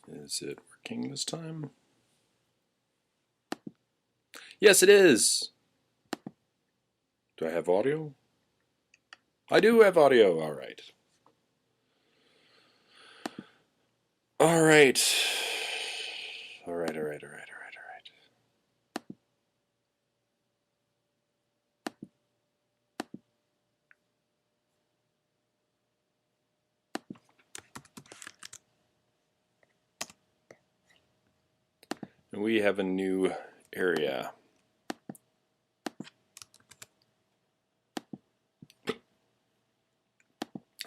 Is it working this time? Yes, it is. Do I have audio? I do have audio. All right. All right. All right, all right, all right, all right, all right. And we have a new area.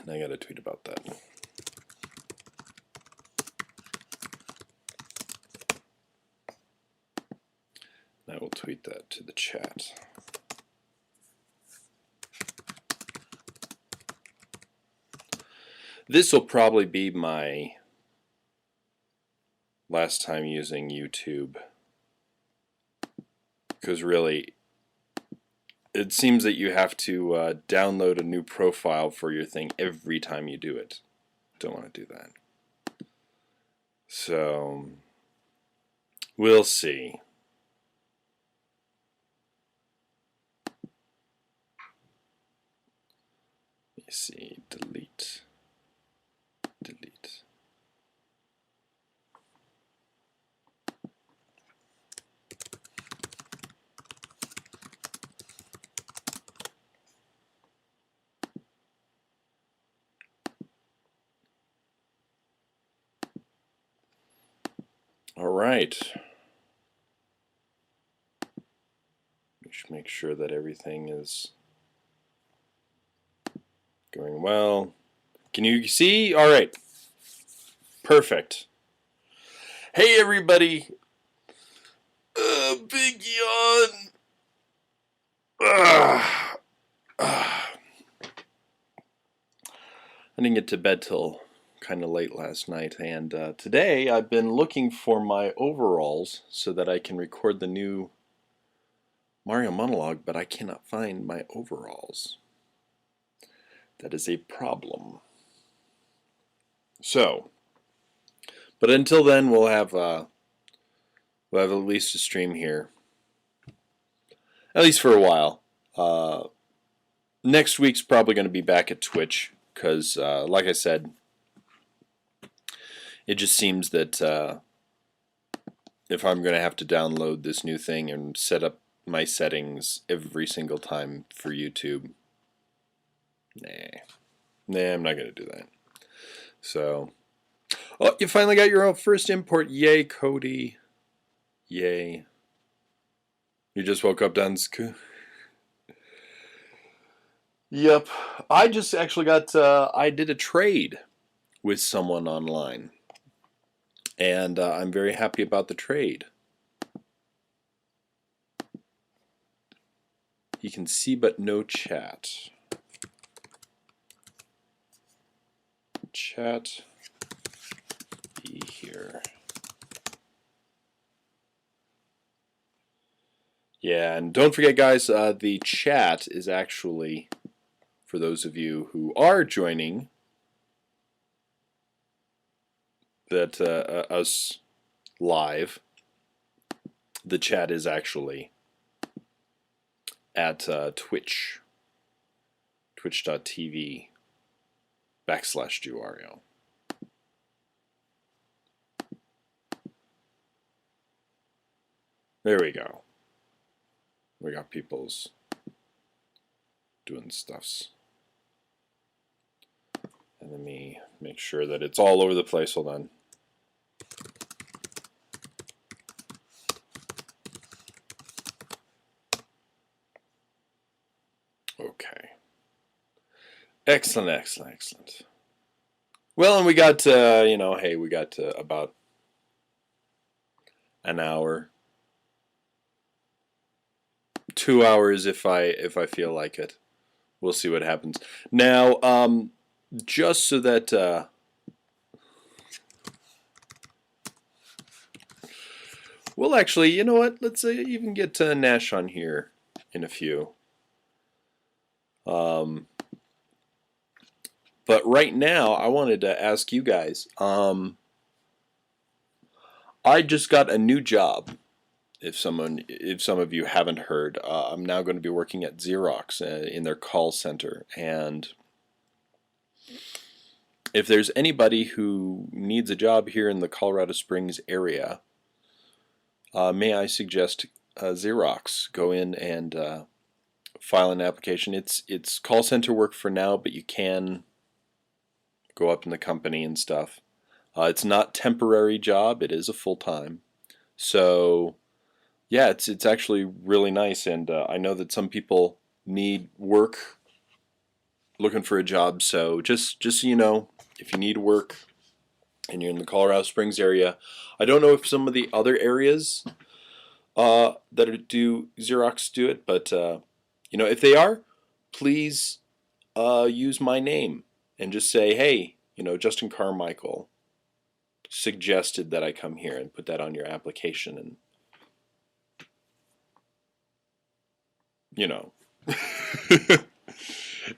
And I got a tweet about that. I will tweet that to the chat. This will probably be my last time using YouTube, because really it seems that you have to download a new profile for your thing every time you do it. Don't want to do that. So we'll see. Let me see. Delete. Delete. All right. We should make sure that everything is going well. Can you see? All right. Perfect. Hey, everybody. Big yawn. I didn't get to bed till kind of late last night, and today I've been looking for my overalls so that I can record the new Mario monologue, but I cannot find my overalls. That is a problem. So, but until then, we'll have at least a stream here, at least for a while. Next week's probably going to be back at Twitch because, like I said, it just seems that if I'm going to have to download this new thing and set up my settings every single time for YouTube, nah, I'm not going to do that. So, oh, you finally got your first import. Yay, Cody. Yay. You just woke up, Dansk. Yep. I just actually got, I did a trade with someone online. And I'm very happy about the trade. You can see but no chat. Chat be here. Yeah, and don't forget, guys, the chat is actually, for those of you who are joining that us live, the chat is actually at Twitch, twitch.tv/Juario. There we go. We got people's doing stuffs. And let me make sure that it's all over the place. Hold on. Okay. Excellent, excellent, excellent. Well, and we got, hey, we got about an hour. 2 hours if I feel like it. We'll see what happens. Now, just so that well, actually, you know what? Let's even get Nash on here in a few. But right now, I wanted to ask you guys. I just got a new job. If some of you haven't heard, I'm now going to be working at Xerox in their call center. And if there's anybody who needs a job here in the Colorado Springs area, may I suggest Xerox? Go in and file an application. It's call center work for now, but you can go up in the company and stuff. It's not temporary job. It is a full time. So yeah, it's actually really nice, and I know that some people need work, looking for a job. So just so you know, if you need work and you're in the Colorado Springs area, I don't know if some of the other areas that do Xerox do it, but if they are, please use my name and just say, hey, Justin Carmichael suggested that I come here, and put that on your application, and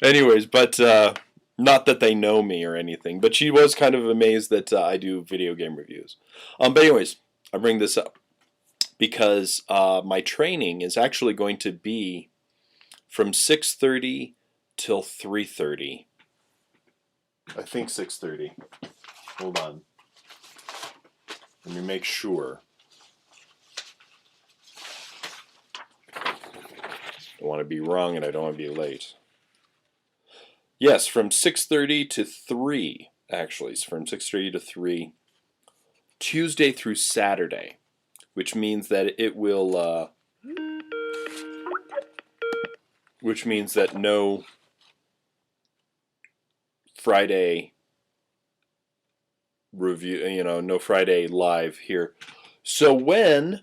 anyways, but not that they know me or anything, but she was kind of amazed that I do video game reviews. But anyways, I bring this up because my training is actually going to be from 6:30 till 3:30. I think 6:30. Hold on. Let me make sure. I don't want to be wrong, and I don't want to be late. Yes, from 6:30 to 3, actually. It's from 6:30 to 3, Tuesday through Saturday, which means that it will, which means that no Friday review, no Friday live here. So when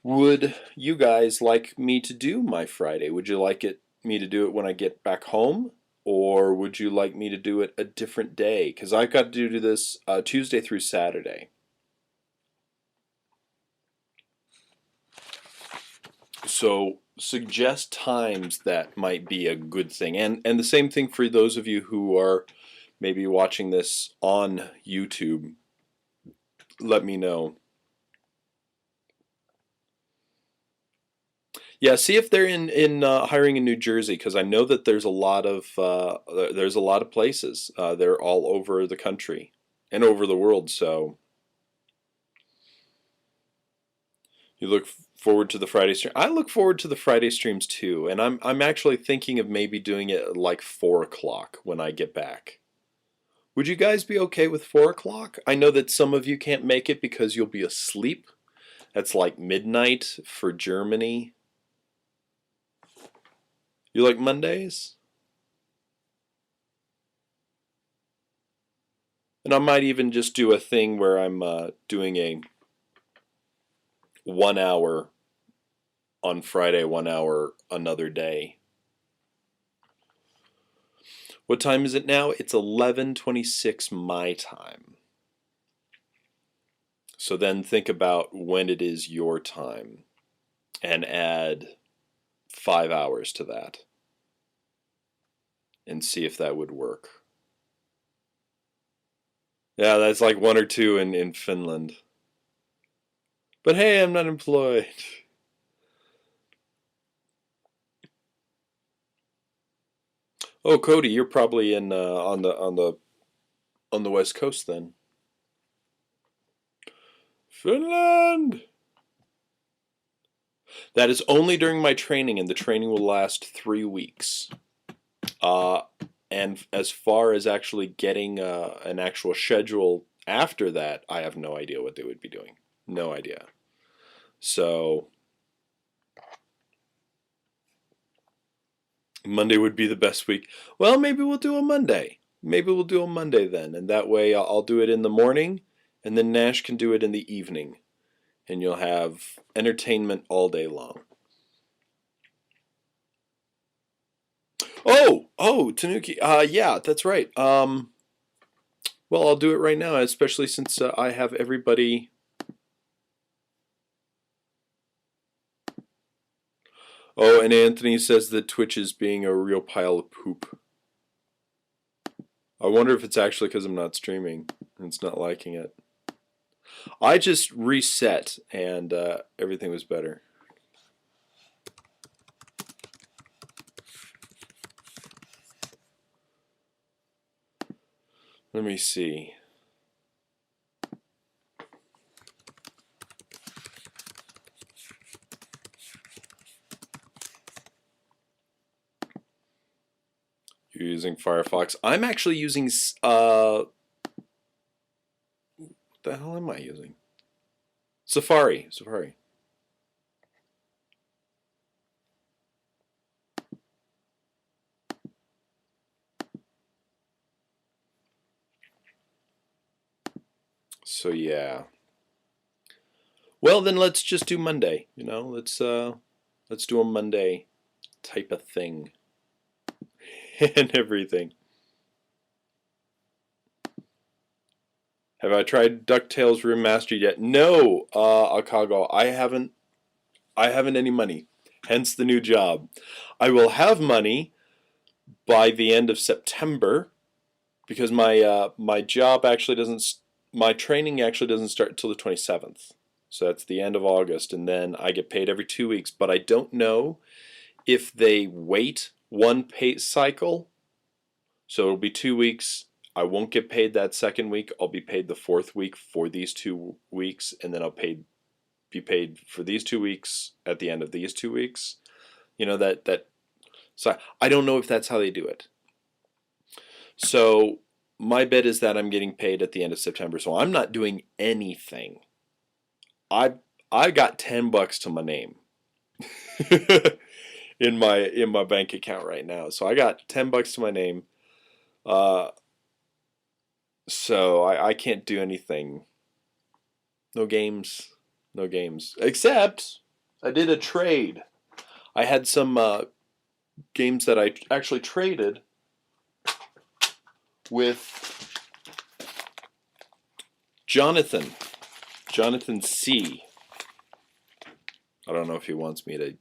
would you guys like me to do my Friday? Would you like me to do it when I get back home? Or would you like me to do it a different day? Because I've got to do this Tuesday through Saturday. So suggest times that might be a good thing. And the same thing for those of you who are maybe watching this on YouTube. Let me know. Yeah, see if they're in hiring in New Jersey, because I know that there's a lot of places. They're all over the country and over the world. So you look forward to the Friday stream. I look forward to the Friday streams too, and I'm actually thinking of maybe doing it at like 4 o'clock when I get back. Would you guys be okay with 4 o'clock? I know that some of you can't make it because you'll be asleep. That's like midnight for Germany. You like Mondays? And I might even just do a thing where I'm doing a 1 hour on Friday, 1 hour another day. What time is it now? It's 11:26 my time. So then think about when it is your time and add 5 hours to that and see if that would work. Yeah, that's like 1 or 2 in Finland. But hey, I'm not employed. Oh, Cody, you're probably in on the West Coast then. Finland. That is only during my training, and the training will last 3 weeks. And as far as actually getting an actual schedule after that, I have no idea what they would be doing. No idea. So Monday would be the best week. Well, maybe we'll do a Monday. Maybe we'll do a Monday then, and that way I'll do it in the morning, and then Nash can do it in the evening, and you'll have entertainment all day long. Oh, Tanuki. Yeah, that's right. Well, I'll do it right now, especially since I have everybody. Oh, and Anthony says that Twitch is being a real pile of poop. I wonder if it's actually because I'm not streaming and it's not liking it. I just reset and everything was better. Let me see. You're using Firefox. I'm actually using what the hell am I using? Safari. So yeah. Well, then let's just do Monday. You know, let's do a Monday type of thing and everything. Have I tried DuckTales Remastered yet? No, Akago. I haven't any money. Hence the new job. I will have money by the end of September because my job actually doesn't. My training actually doesn't start until the 27th. So that's the end of August, and then I get paid every 2 weeks. But I don't know if they wait one pay cycle. So it'll be 2 weeks. I won't get paid that second week. I'll be paid the fourth week for these 2 weeks, and then I'll be paid for these 2 weeks at the end of these 2 weeks. You know that. So I don't know if that's how they do it. So my bet is that I'm getting paid at the end of September. So I'm not doing anything. I got $10 to my name in my bank account right now. So I got $10 to my name. So I can't do anything. No games. Except I did a trade. I had some games that I actually traded with Jonathan C. I don't know if he wants me to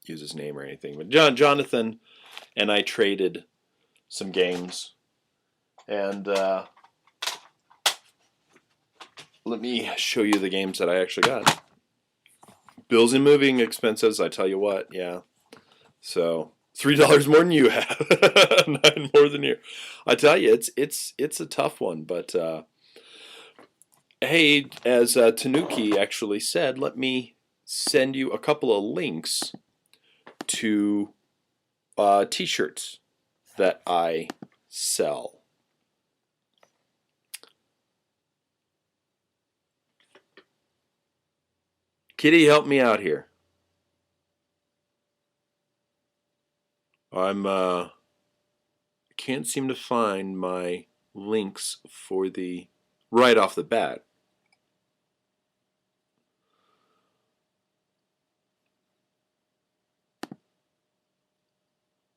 use his name or anything, but Jonathan and I traded some games, and let me show you the games that I actually got. Bills and moving expenses, I tell you what, yeah. So $3 more than you have, 9 more than you. I tell you, it's a tough one, but hey, as Tanuki actually said, let me send you a couple of links to t-shirts that I sell. Kitty, help me out here. Can't seem to find my links for the right off the bat.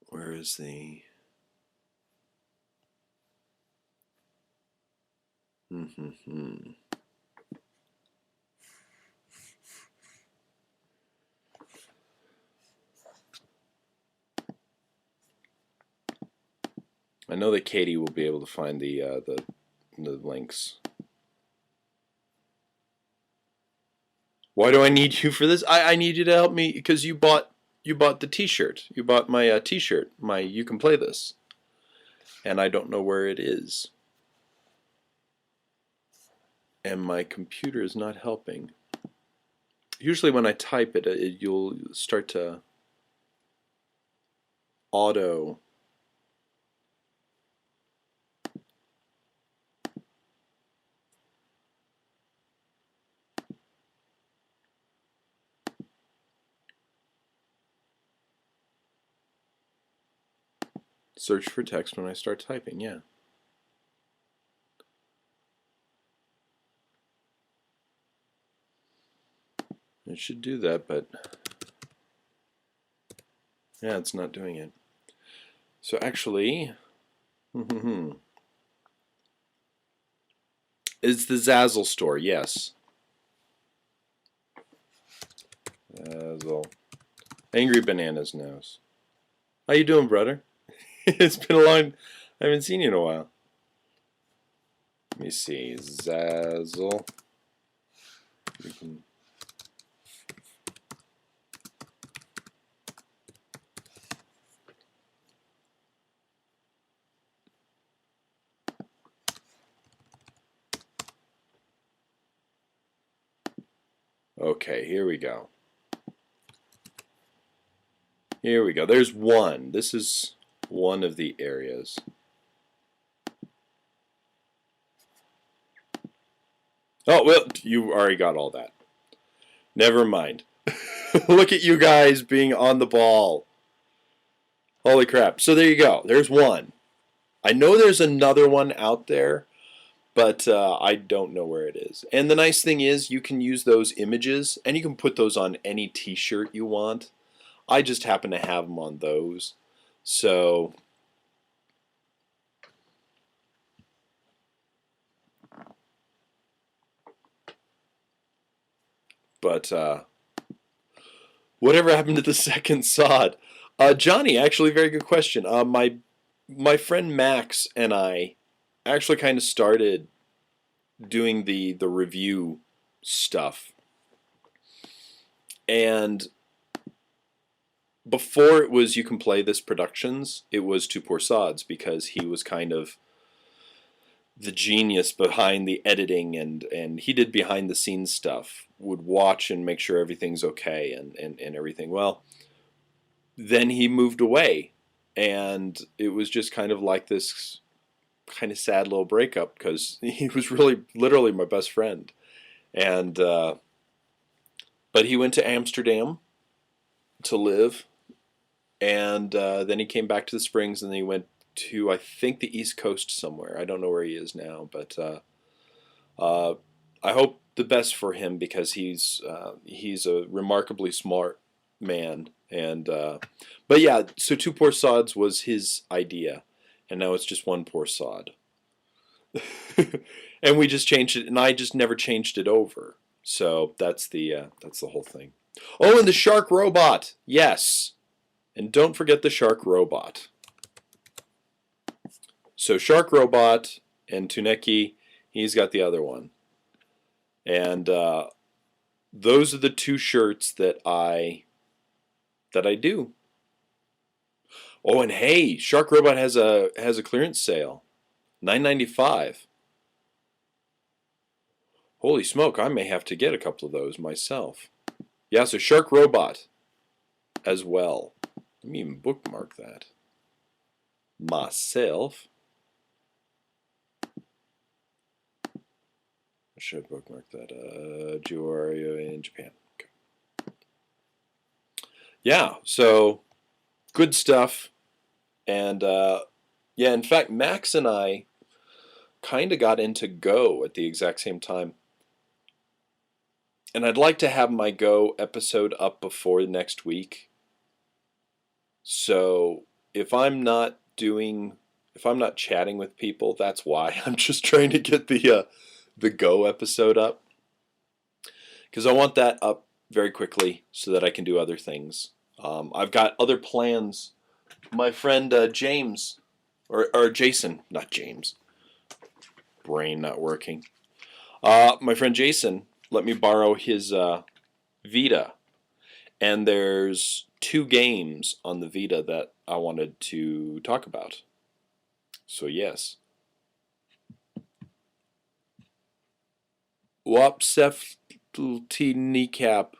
Where is the I know that Katie will be able to find the links. Why do I need you for this? I need you to help me because you bought the T-shirt. You bought my T-shirt. My You Can Play This, and I don't know where it is, and my computer is not helping. Usually, when I type it, you'll start to auto. Search for text when I start typing, yeah. It should do that, but yeah, it's not doing it. So actually, it's the Zazzle store, yes. Zazzle. Angry Bananas knows. How you doing, brother? It's been a long... I haven't seen you in a while. Let me see. Zazzle. Okay, here we go. Here we go. There's one. This is one of the areas. Oh, well, you already got all that. Never mind. Look at you guys being on the ball. Holy crap. So there you go. There's one. I know there's another one out there, but I don't know where it is. And the nice thing is you can use those images, and you can put those on any t-shirt you want. I just happen to have them on those. So... But whatever happened to the second sod? Johnny, actually, very good question. My friend Max and I actually kind of started doing the review stuff, and before it was You Can Play This Productions, it was Two Poor Sods, because he was kind of the genius behind the editing, and he did behind the scenes stuff, would watch and make sure everything's okay and everything. Well, then he moved away, and it was just kind of like this kind of sad little breakup, because he was really literally my best friend. And but he went to Amsterdam to live, and then he came back to the Springs, and then he went to, I think, the East Coast somewhere. I don't know where he is now, but I hope the best for him, because he's a remarkably smart man. And but yeah, so Two Poor Sods was his idea, and now it's just One Poor Sod. And we just changed it, and I just never changed it over. So that's the whole thing. Oh, and the shark robot, yes, and don't forget the shark robot. So Shark Robot and Tuneki, he's got the other one. And those are the two shirts that I do. Oh, and hey, Shark Robot has a clearance sale, $9.95. Holy smoke! I may have to get a couple of those myself. Yeah, so Shark Robot as well. Let me even bookmark that myself. I should bookmark that. Jewelry in Japan. Okay. Yeah, so good stuff. And yeah, in fact, Max and I kind of got into Go at the exact same time. And I'd like to have my Go episode up before next week. So if I'm not chatting with people, that's why. I'm just trying to get the Go episode up, because I want that up very quickly so that I can do other things. I've got other plans. My friend James, or Jason, not James. Brain not working. My friend Jason let me borrow his Vita, and there's 2 games on the Vita that I wanted to talk about. So yes. Wapsefty kneecap.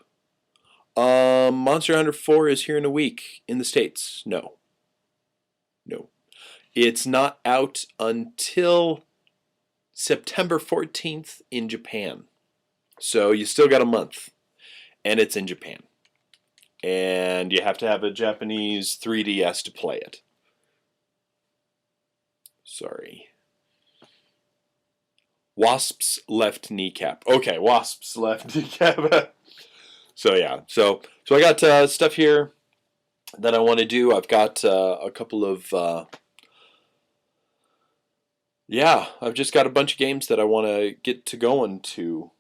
Monster Hunter 4 is here in a week in the States. No. It's not out until September 14th in Japan. So you still got a month. And it's in Japan. And you have to have a Japanese 3DS to play it. Sorry. Wasp's left kneecap. Okay, Wasp's left kneecap. So yeah, so I got stuff here that I want to do. I've got a couple of yeah, I've just got a bunch of games that I want to get to going to.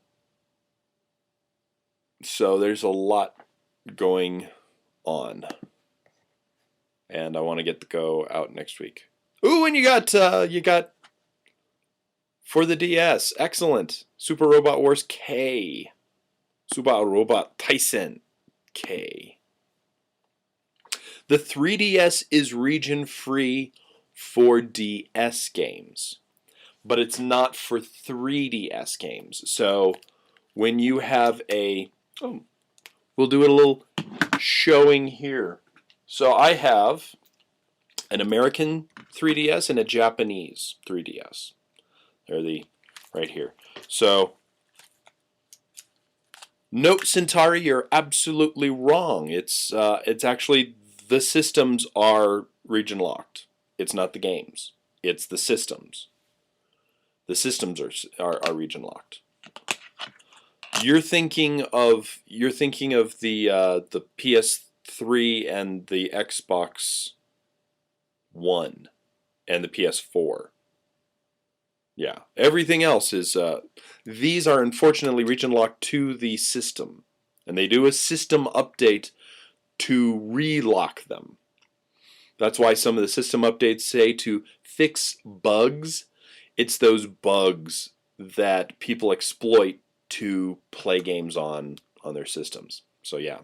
So there's a lot going on. And I want to get the Go out next week. Ooh, and you got for the DS, excellent, Super Robot Wars K, Super Robot Tyson K. The 3DS is region free for DS games, but it's not for 3DS games. So when you have we'll do a little showing here. So I have an American 3DS and a Japanese 3DS. They're right here. So, note Centauri, you're absolutely wrong. It's actually the systems are region locked. It's not the games. It's the systems. The systems are region locked. You're thinking of the PS3 and the Xbox One and the PS4. Yeah, everything else is, these are unfortunately region locked to the system. And they do a system update to relock them. That's why some of the system updates say to fix bugs. It's those bugs that people exploit to play games on their systems. So yeah.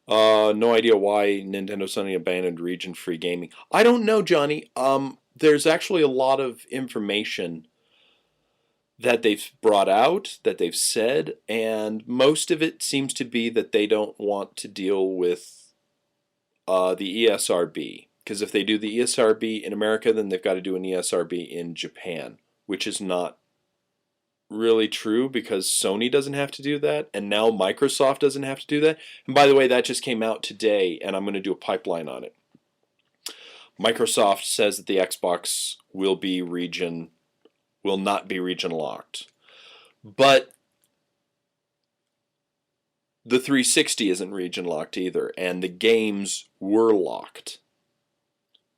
No idea why Nintendo suddenly abandoned region-free gaming. I don't know, Johnny. There's actually a lot of information that they've brought out, that they've said, and most of it seems to be that they don't want to deal with the ESRB. Because if they do the ESRB in America, then they've got to do an ESRB in Japan, which is not really true because Sony doesn't have to do that, and now Microsoft doesn't have to do that. And by the way, that just came out today, and I'm going to do a pipeline on it. Microsoft says that the Xbox will not be region locked. But the 360 isn't region locked either, and the games were locked.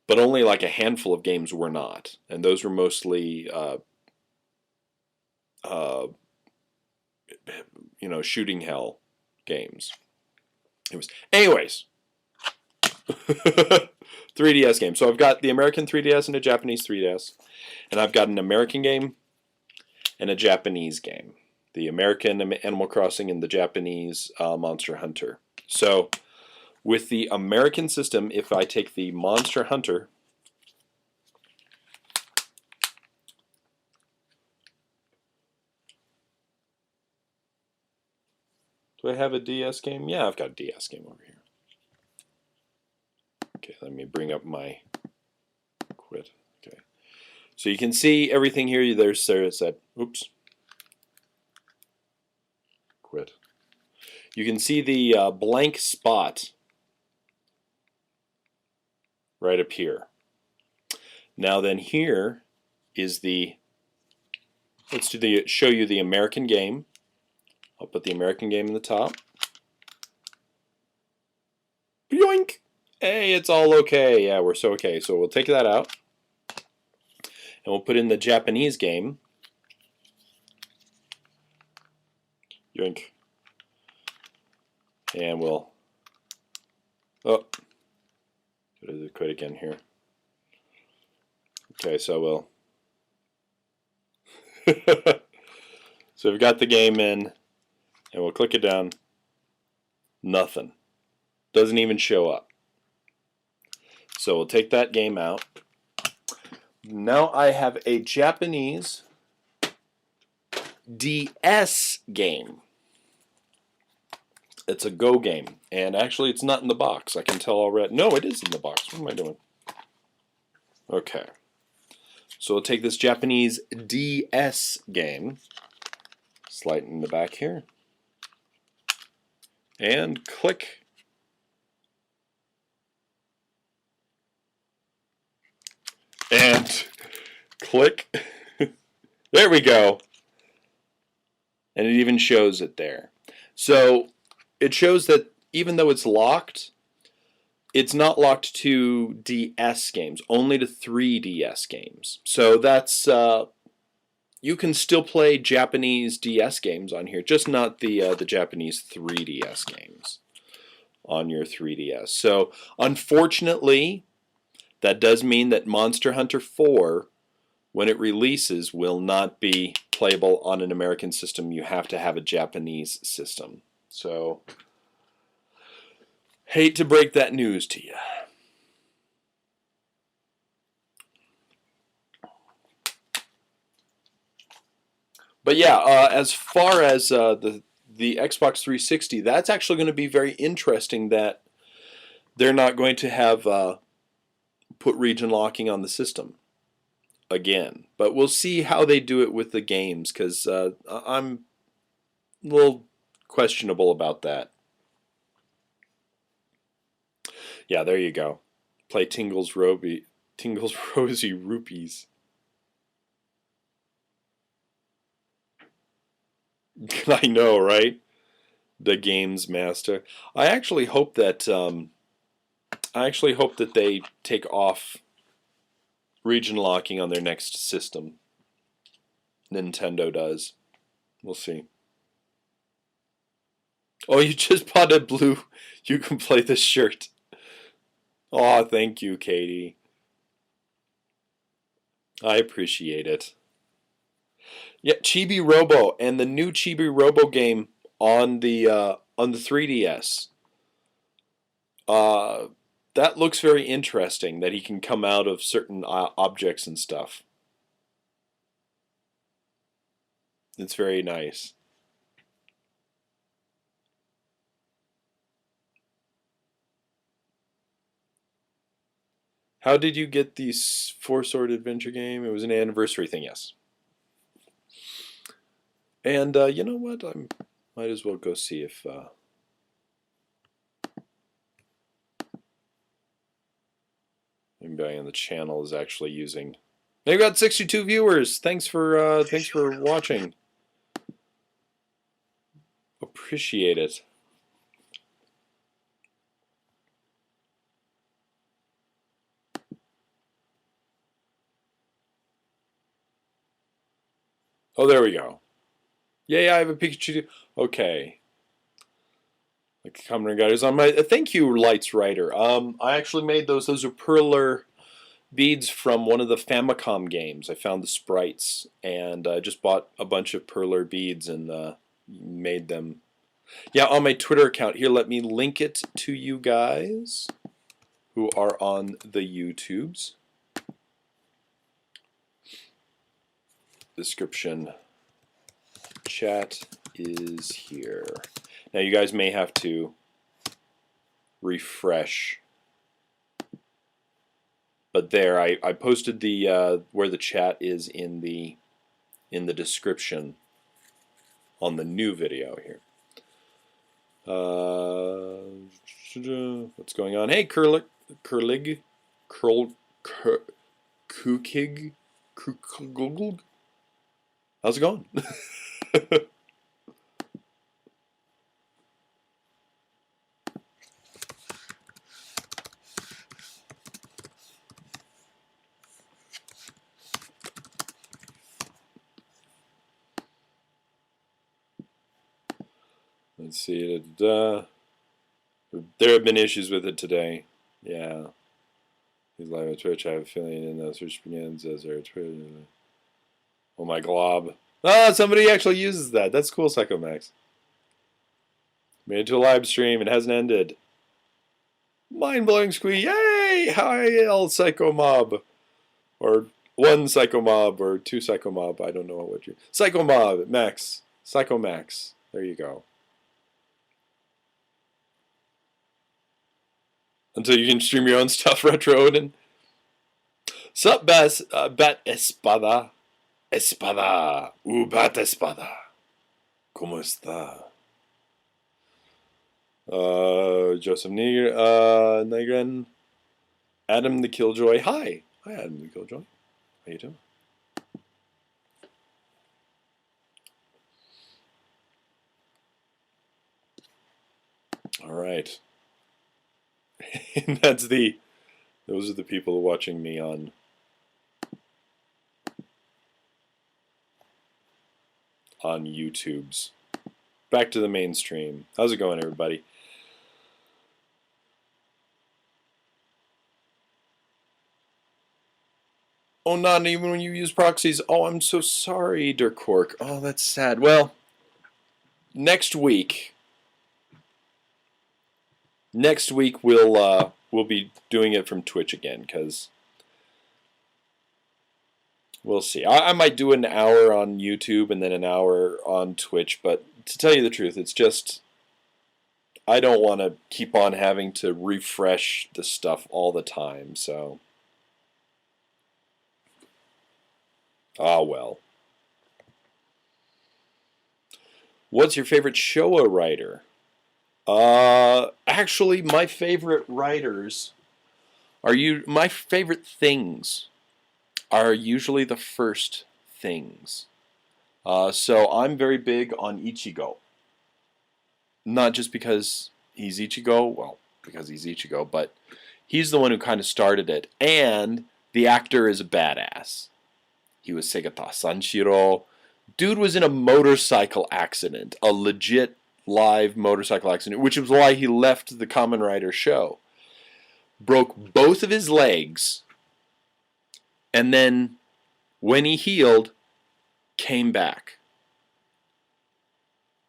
But only like a handful of games were not, and those were mostly shooting hell games. Anyways. 3DS game. So I've got the American 3DS and a Japanese 3DS. And I've got an American game and a Japanese game. The American Animal Crossing and the Japanese Monster Hunter. So with the American system, if I take the Monster Hunter, do I have a DS game? Yeah, I've got a DS game over here. Okay, let me bring up my quit. Okay, so you can see everything here. There's that. Oops. Quit. You can see the blank spot right up here. Now then, here is let's show you the American game. I'll put the American game in the top. Yoink! Hey, it's all okay. Yeah, we're so okay. So we'll take that out. And we'll put in the Japanese game. Yoink. And we'll... Oh. Quit again here. Okay, so we'll... So we've got the game in. And we'll click it down. Nothing. Doesn't even show up. So we'll take that game out. Now I have a Japanese DS game. It's a Go game. And actually it's not in the box. I can tell already. No, it is in the box. What am I doing? Okay. So we'll take this Japanese DS game. Slide it in the back here. And click. And click. There we go. And it even shows it there. So it shows that even though it's locked, it's not locked to DS games, only to 3DS games. So that's you can still play Japanese DS games on here, just not the Japanese 3DS games. on your 3DS. So unfortunately, that does mean that Monster Hunter 4, when it releases, will not be playable on an American system. You have to have a Japanese system. So, hate to break that news to you. But yeah, as far as the Xbox 360, that's actually going to be very interesting that they're not going to have put region locking on the system again. But we'll see how they do it with the games, because I'm a little questionable about that. Yeah, there you go. Play Tingle's Rosy Rupees. I know, right? The games master. I actually hope that they take off region locking on their next system. Nintendo does. We'll see. Oh, you just bought a blue. You can play this shirt. Oh, thank you, Katie. I appreciate it. Yeah, Chibi Robo and the new Chibi Robo game on the 3DS. That looks very interesting. That he can come out of certain objects and stuff. It's very nice. How did you get the Four Sword Adventure game? It was an anniversary thing, yes. And you know what? I might as well go see if anybody on the channel is actually using. They've got 62 viewers. Thanks for watching. Appreciate it. Oh, there we go. Yay, I have a Pikachu. Okay. Like Kamen Rider is on my. Thank you, Lights Rider. I actually made those. Those are perler beads from one of the Famicom games. I found the sprites and I just bought a bunch of perler beads and made them. Yeah, on my Twitter account. Here, let me link it to you guys who are on the YouTubes. Description chat is here. Now you guys may have to refresh, but there I posted the where the chat is in the description on the new video here. What's going on? Hey, Kukig, how's it going? Let's see. There have been issues with it today. Yeah. He's live on Twitch. I have a feeling in the search begins as our Twitch. Oh my glob. Ah, somebody actually uses that. That's cool, Psychomax. Made it to a live stream. It hasn't ended. Mind-blowing squee. Yay! Hi, El Psycho Mob. Or one Psycho Mob or two Psycho Mob. I don't know what you... Psycho Mob. Max. Psycho Max. There you go. Until you can stream your own stuff, Retro Odin. Sup, Bat Espada. Espada. Bat Espada. ¿Cómo está? Joseph Nigren. Adam the Killjoy. Hi. Hi, Adam the Killjoy. How you doing? All right. And those are the people watching me on YouTube's. Back to the mainstream. How's it going, everybody? Oh, not even when you use proxies. Oh, I'm so sorry, Dirk. Oh, that's sad. Well, next week. Next week we'll be doing it from Twitch again because we'll see. I might do an hour on YouTube and then an hour on Twitch, but to tell you the truth, it's just I don't want to keep on having to refresh the stuff all the time. So, well. What's your favorite Showa writer? Actually, my favorite writers my favorite things are usually the first things. So I'm very big on Ichigo. Not just because he's Ichigo, well, because he's Ichigo, but he's the one who kind of started it. And the actor is a badass. He was Segata Sanshiro. Dude was in a motorcycle accident, a legit live motorcycle accident, which is why he left the Kamen Rider show. Broke both of his legs, and then when he healed, came back.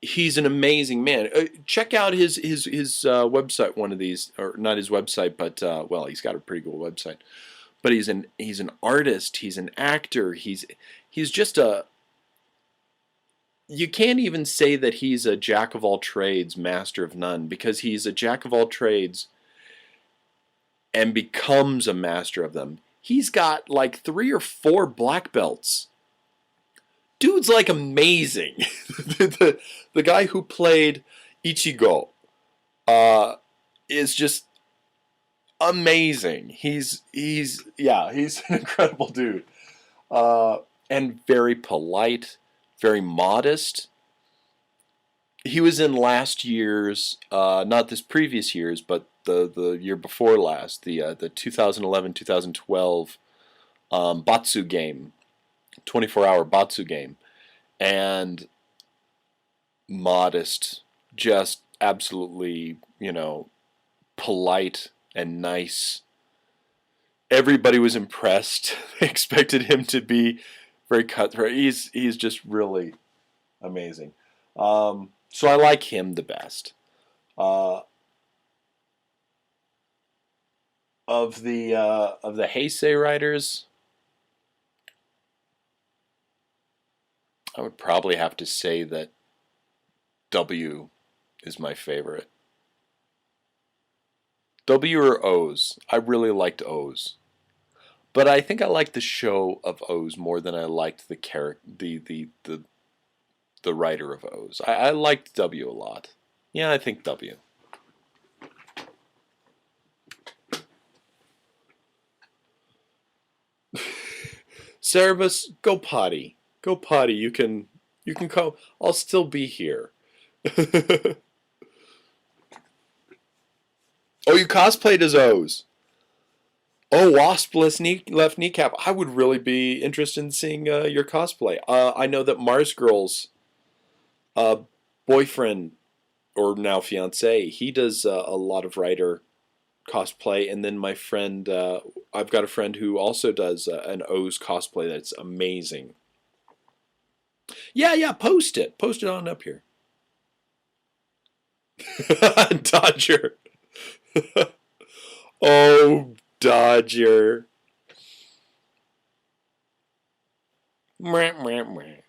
He's an amazing man. Check out his website. One of these, or not his website, but well, he's got a pretty cool website. But he's an artist. He's an actor. He's just a. You can't even say that he's a jack of all trades, master of none, because he's a jack of all trades and becomes a master of them. He's got like 3 or 4 black belts. Dude's like amazing. the guy who played Ichigo is just amazing. He's an incredible dude. And very polite, very modest. He was in last year's, not this previous year's, but the year before last, the 2011-2012 Batsu game, 24-hour Batsu game, and modest, just absolutely, polite and nice. Everybody was impressed. They expected him to be very cutthroat. He's just really amazing. So I like him the best. Of the Heisei writers, I would probably have to say that W is my favorite. W or O's. I really liked O's. But I think I liked the show of O's more than I liked the the writer of O's. I liked W a lot. Yeah, I think W. Cerebus, go potty. Go potty. You can come. I'll still be here. Oh, you cosplayed as O's. Oh, waspless left kneecap. I would really be interested in seeing your cosplay. I know that Mars Girl's boyfriend, or now fiance, he does a lot of writer cosplay. And then my friend, I've got a friend who also does an O's cosplay that's amazing. Yeah, post it. Post it on up here. Dodger. Oh, Dodger. Mwah, mwah, mwah.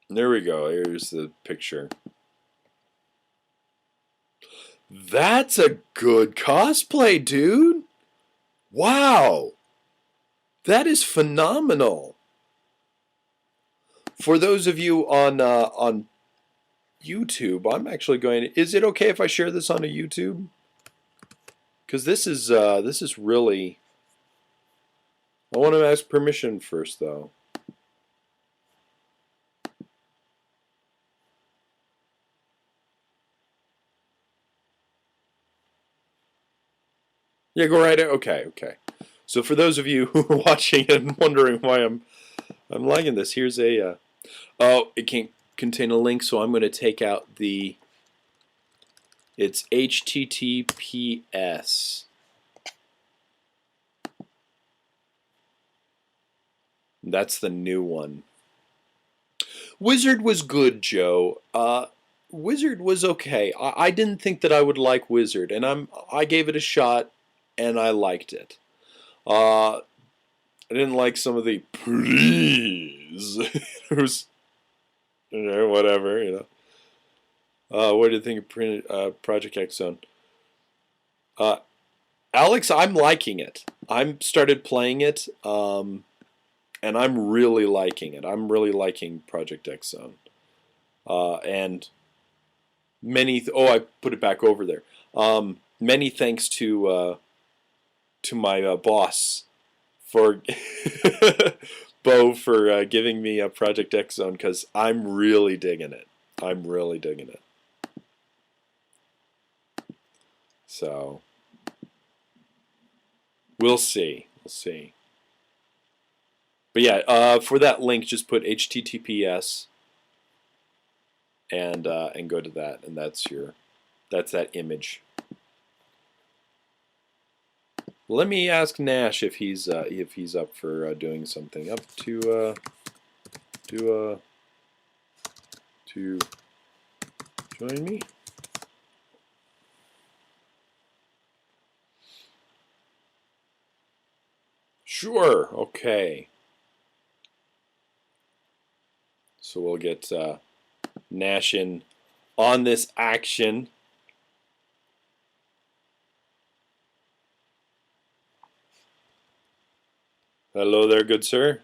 There we go. Here's the picture. That's a good cosplay, dude. Wow. That is phenomenal. For those of you on YouTube, I'm actually going to, is it okay if I share this on a YouTube? Because this is really, I want to ask permission first though. Yeah, go right ahead. Okay. So for those of you who are watching and wondering why I'm liking this, here's a oh, it can't contain a link, so I'm going to take out the. It's HTTPS. That's the new one. Wizard was good, Joe. Wizard was okay. I didn't think that I would like Wizard, and I gave it a shot, and I liked it. I didn't like some of the please. It was, whatever, what do you think of Project X Zone? Alex, I'm liking it. I'm started playing it. And I'm really liking it. I'm really liking Project X Zone. And I put it back over there. Many thanks to my boss for Bo for giving me a Project X Zone, because I'm really digging it. I'm really digging it. So we'll see. We'll see. But yeah, for that link, just put HTTPS and go to that, and that's that image. Let me ask Nash if he's up for doing something. Up to join me. Sure. Okay. So we'll get Nash in on this action. Hello there, good sir.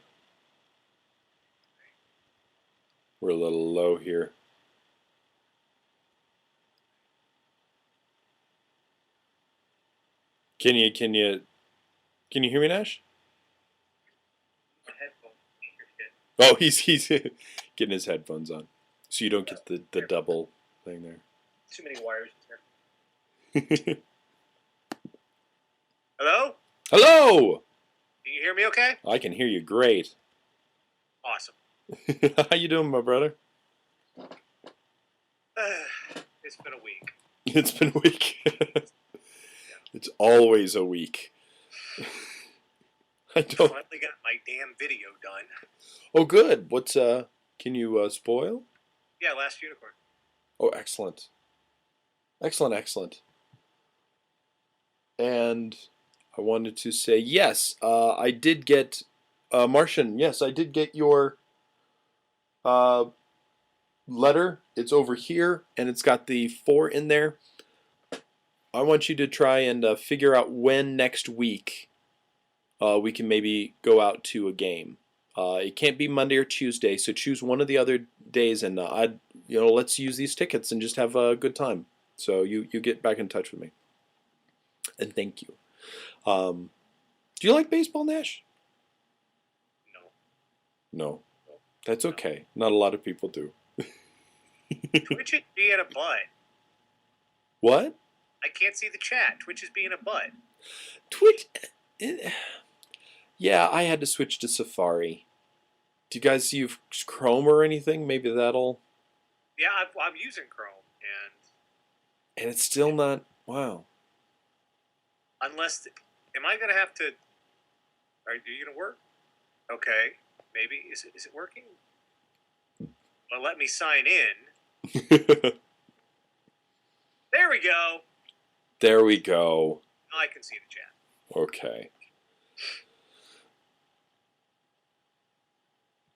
We're a little low here. Can you hear me, Nash? Oh, he's getting his headphones on, so you don't get the double thing there. Too many wires in there. Hello? Hello! Can you hear me okay? I can hear you great. Awesome. How you doing, my brother? It's been a week. It's been a week. It's always a week. I don't. Finally got my damn video done. Oh, good. What's Can you spoil? Yeah, Last Unicorn. Oh, excellent. Excellent. And I wanted to say yes. I did get Martian. Yes, I did get your letter. It's over here, and it's got the 4 in there. I want you to try and figure out when next week we can maybe go out to a game. It can't be Monday or Tuesday, so choose one of the other days, and let's use these tickets and just have a good time. So you get back in touch with me, and thank you. Do you like baseball, Nash? No. That's okay. Not a lot of people do. Twitch is being a butt. What? I can't see the chat. Twitch is being a butt. Twitch. Yeah, I had to switch to Safari. Do you guys use Chrome or anything? Maybe that'll. Yeah, I'm using Chrome, and it's still not. Wow. Unless, am I gonna have to? Are you gonna work? Okay, maybe is it working? Well, let me sign in. There we go. There we go. I can see the chat. Okay.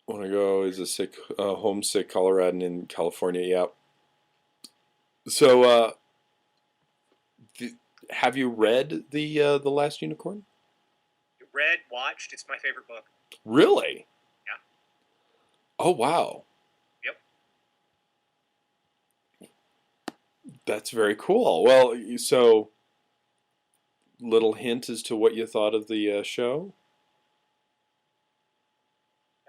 Want to go? Is a homesick Coloradan in California? Yeah. So, have you read the Last Unicorn? Read, watched. It's my favorite book. Really? Yeah. Oh wow. Yep. That's very cool. Well, so little hint as to what you thought of the show.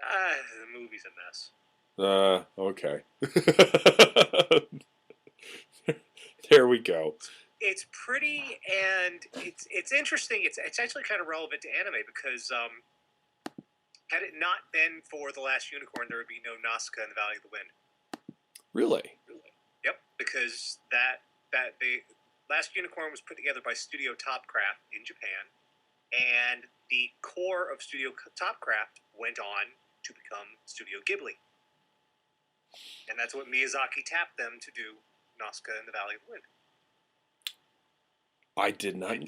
The movie's a mess. Okay. There we go. It's pretty, and it's interesting. It's actually kind of relevant to anime because had it not been for The Last Unicorn, there would be no Nausicaa in the Valley of the Wind. Really? Yep, because that the Last Unicorn was put together by Studio Topcraft in Japan, and the core of Studio Topcraft went on to become Studio Ghibli, and that's what Miyazaki tapped them to do. Nausicaa and the Valley of the Wind. I did not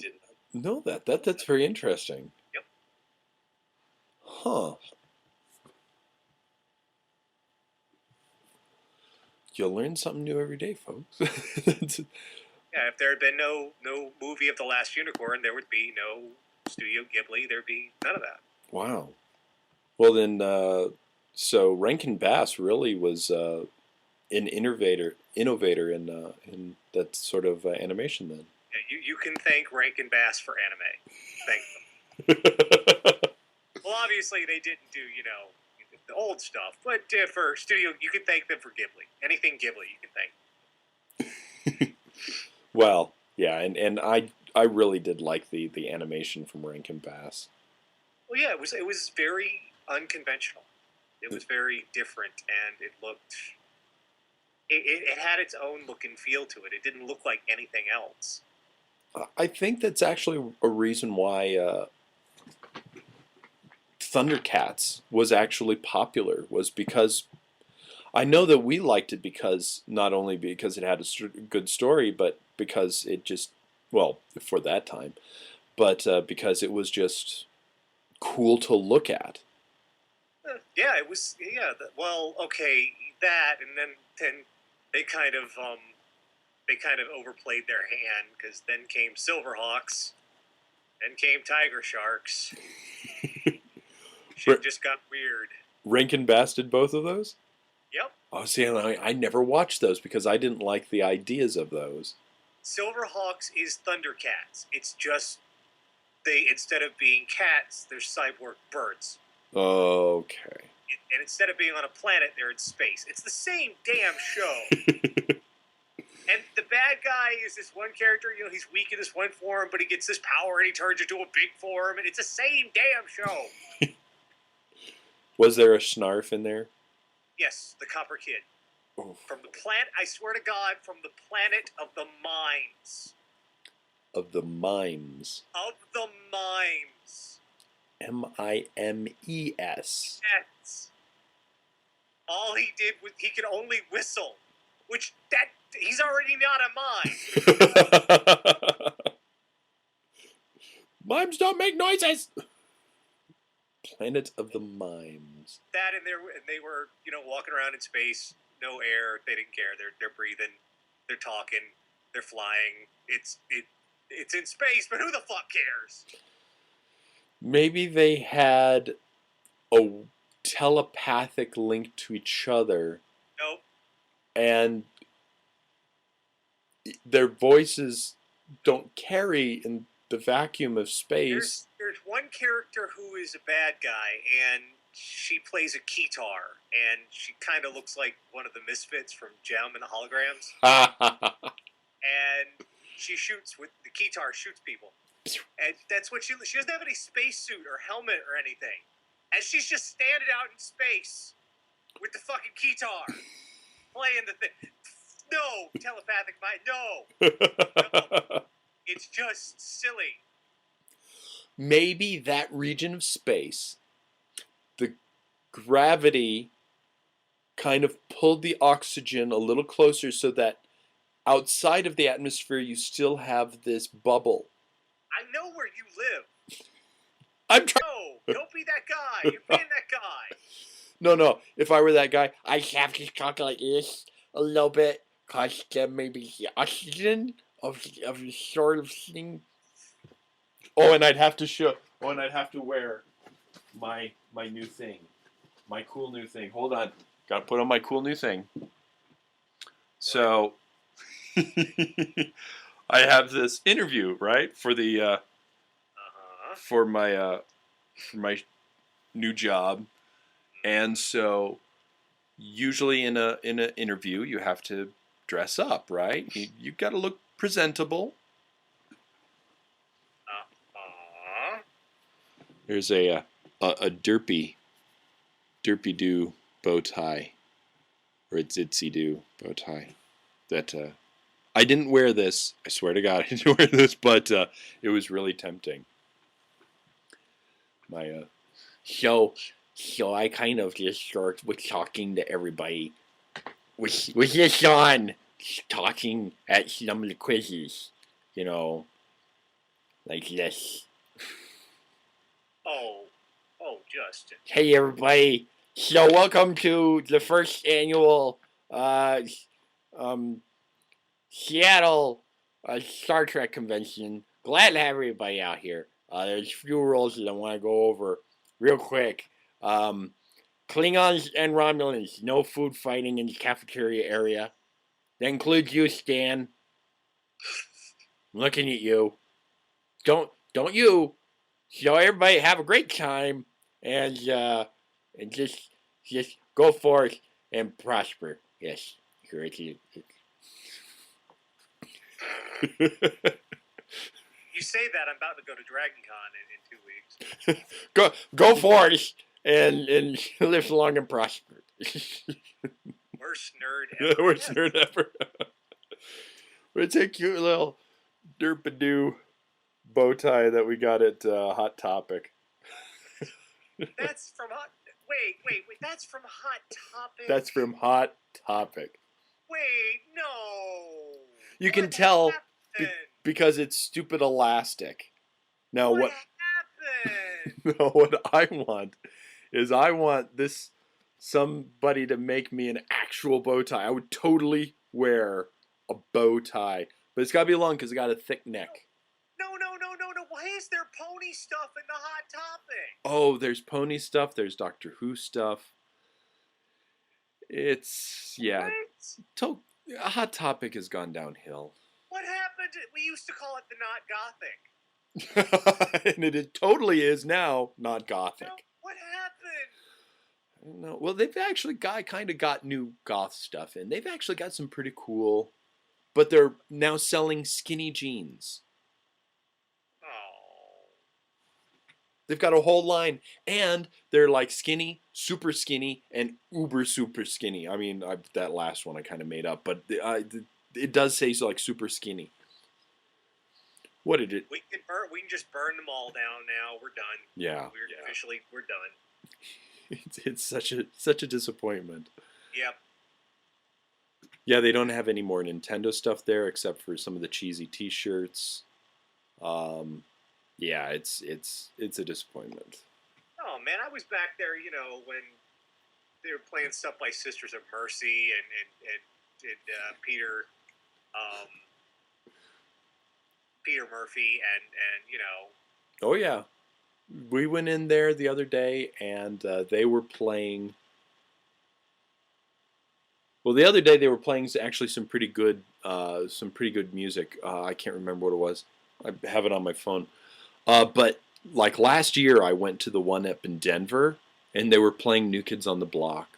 know that. That's very interesting. Yep. Huh. You'll learn something new every day, folks. Yeah, if there had been no movie of the Last Unicorn, there would be no Studio Ghibli. There'd be none of that. Wow. Well then, so Rankin Bass really was an innovator in that sort of animation. Then. Yeah, you can thank Rankin Bass for anime. Thank them. Well, obviously they didn't do the old stuff, but for studio, you can thank them for Ghibli. Anything Ghibli, you can thank. Well, yeah, and I really did like the animation from Rankin Bass. Well, yeah, it was very unconventional. It was very different, and it looked. It had its own look and feel to it. It didn't look like anything else. I think that's actually a reason why Thundercats was actually popular, was because I know that we liked it because not only because it had a good story, but because it just, well, for that time, but because it was just cool to look at. Yeah, it was. Yeah, well, okay, that, and then they kind of overplayed their hand, because then came Silverhawks, then came Tiger Sharks. Shit just got weird. Rankin Bass did both of those? Yep. Oh, see, I never watched those because I didn't like the ideas of those. Silverhawks is Thundercats. It's just instead of being cats, they're cyborg birds. Okay. And instead of being on a planet, they're in space. It's the same damn show. And the bad guy is this one character, he's weak in this one form, but he gets this power and he turns into a big form, and it's the same damn show. Was there a Snarf in there? Yes, the Copper Kid. Oof. From the planet, I swear to God, from the planet of the Mimes. Of the Mimes. Of the Mimes. Mimes. Yes. All he did was he could only whistle, which he's already not a mime. Mimes don't make noises. Planet of the Mimes. That and they were walking around in space, no air. They didn't care. They're breathing, they're talking, they're flying. It's in space, but who the fuck cares? Maybe they had a telepathic link to each other. Nope. And their voices don't carry in the vacuum of space. There's one character who is a bad guy, and she plays a keytar, and she kind of looks like one of the misfits from Gem and the Holograms. And she shoots with the keytar, shoots people, and that's what she doesn't have any spacesuit or helmet or anything, and she's just standing out in space with the fucking keytar, playing the thing. No, telepathic mind, no. It's just silly. Maybe that region of space, the gravity kind of pulled the oxygen a little closer so that outside of the atmosphere you still have this bubble. I know where you live. I'm trying. No, don't be that guy. You're being that guy. No. If I were that guy, I have to talk like this a little bit, cause there may be the oxygen of the sort of thing. Oh, and I'd have to show. Oh, and I'd have to wear my new thing, my cool new thing. Hold on, gotta put on my cool new thing. So, I have this interview, right, for the for my new job, and so usually in a interview you have to dress up, right? You got to look presentable. There's a derpy do bow tie. or its itsy do bow tie. That I didn't wear this. I swear to God, I didn't wear this, but it was really tempting. My so I kind of just start with talking to everybody. Was this on? Talking at some of the quizzes, like this. Oh, Justin. Hey everybody! So welcome to the first annual um, Seattle Star Trek convention. Glad to have everybody out here. There's a few rules that I want to go over real quick. Klingons and Romulans, no food fighting in the cafeteria area. That includes you, Stan. I'm looking at you. Don't you? So everybody have a great time and just go forth and prosper. Yes, correct. You say that, I'm about to go to Dragon Con in 2 weeks. go forth and live long and prosper. Worst nerd ever. Worst nerd ever. It's a cute little derpadoo bow tie that we got at Hot Topic. That's from Hot. Wait. That's from Hot Topic. That's from Hot Topic. Wait, no. You can tell because it's stupid elastic. Now what happened? No, what I want is somebody to make me an actual bow tie. I would totally wear a bow tie, but it's got to be long because it got a thick neck. No. Why is there pony stuff in the Hot Topic? Oh, there's pony stuff. There's Doctor Who stuff. It's, yeah. Hot Topic has gone downhill. What happened? We used to call it the Not Gothic. And it totally is now not Gothic. No, what happened? I don't know. Well, they've actually got new goth stuff in. They've actually got some pretty cool, but they're now selling skinny jeans. They've got a whole line, and they're like skinny, super skinny, and uber super skinny. I mean, that last one I kind of made up, but it does say like super skinny. What did it? We can just burn them all down now. We're done. Yeah. We're done. It's such a disappointment. Yep. Yeah, they don't have any more Nintendo stuff there except for some of the cheesy T-shirts. Yeah, it's a disappointment. Oh man, I was back there, when they were playing stuff by Sisters of Mercy and Peter Murphy and. Oh yeah, we went in there the other day and they were playing. Well, the other day they were playing actually some pretty good music. I can't remember what it was. I have it on my phone. But like last year, I went to the one up in Denver, and they were playing New Kids on the Block.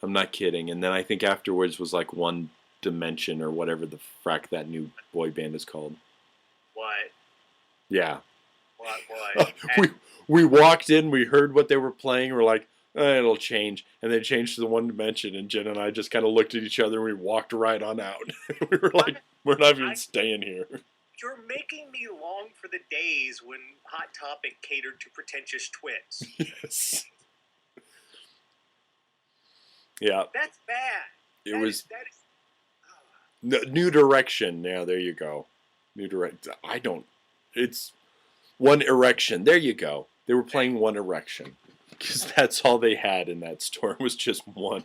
I'm not kidding. And then I think afterwards was like One Dimension or whatever the frack that new boy band is called. What? Yeah. What? We walked in, we heard what they were playing, we're like, it'll change. And they changed to the One Dimension, and Jen and I just kind of looked at each other, and we walked right on out. We were like, we're not even staying here. You're making me long for the days when Hot Topic catered to pretentious twits. Yes. Yeah. That's bad. New Direction. Yeah, there you go. New Direction. It's One Erection. There you go. They were playing One Erection. Because that's all they had in that store. It was just one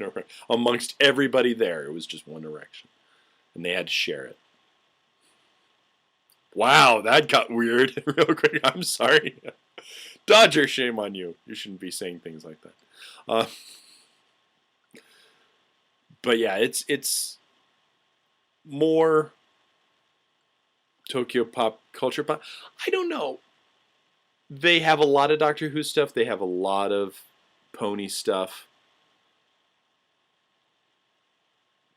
amongst everybody there. It was just One Erection. And they had to share it. Wow, that got weird real quick. I'm sorry. Dodger, shame on you. You shouldn't be saying things like that. But yeah, it's more Tokyo pop culture pop. I don't know. They have a lot of Doctor Who stuff. They have a lot of pony stuff.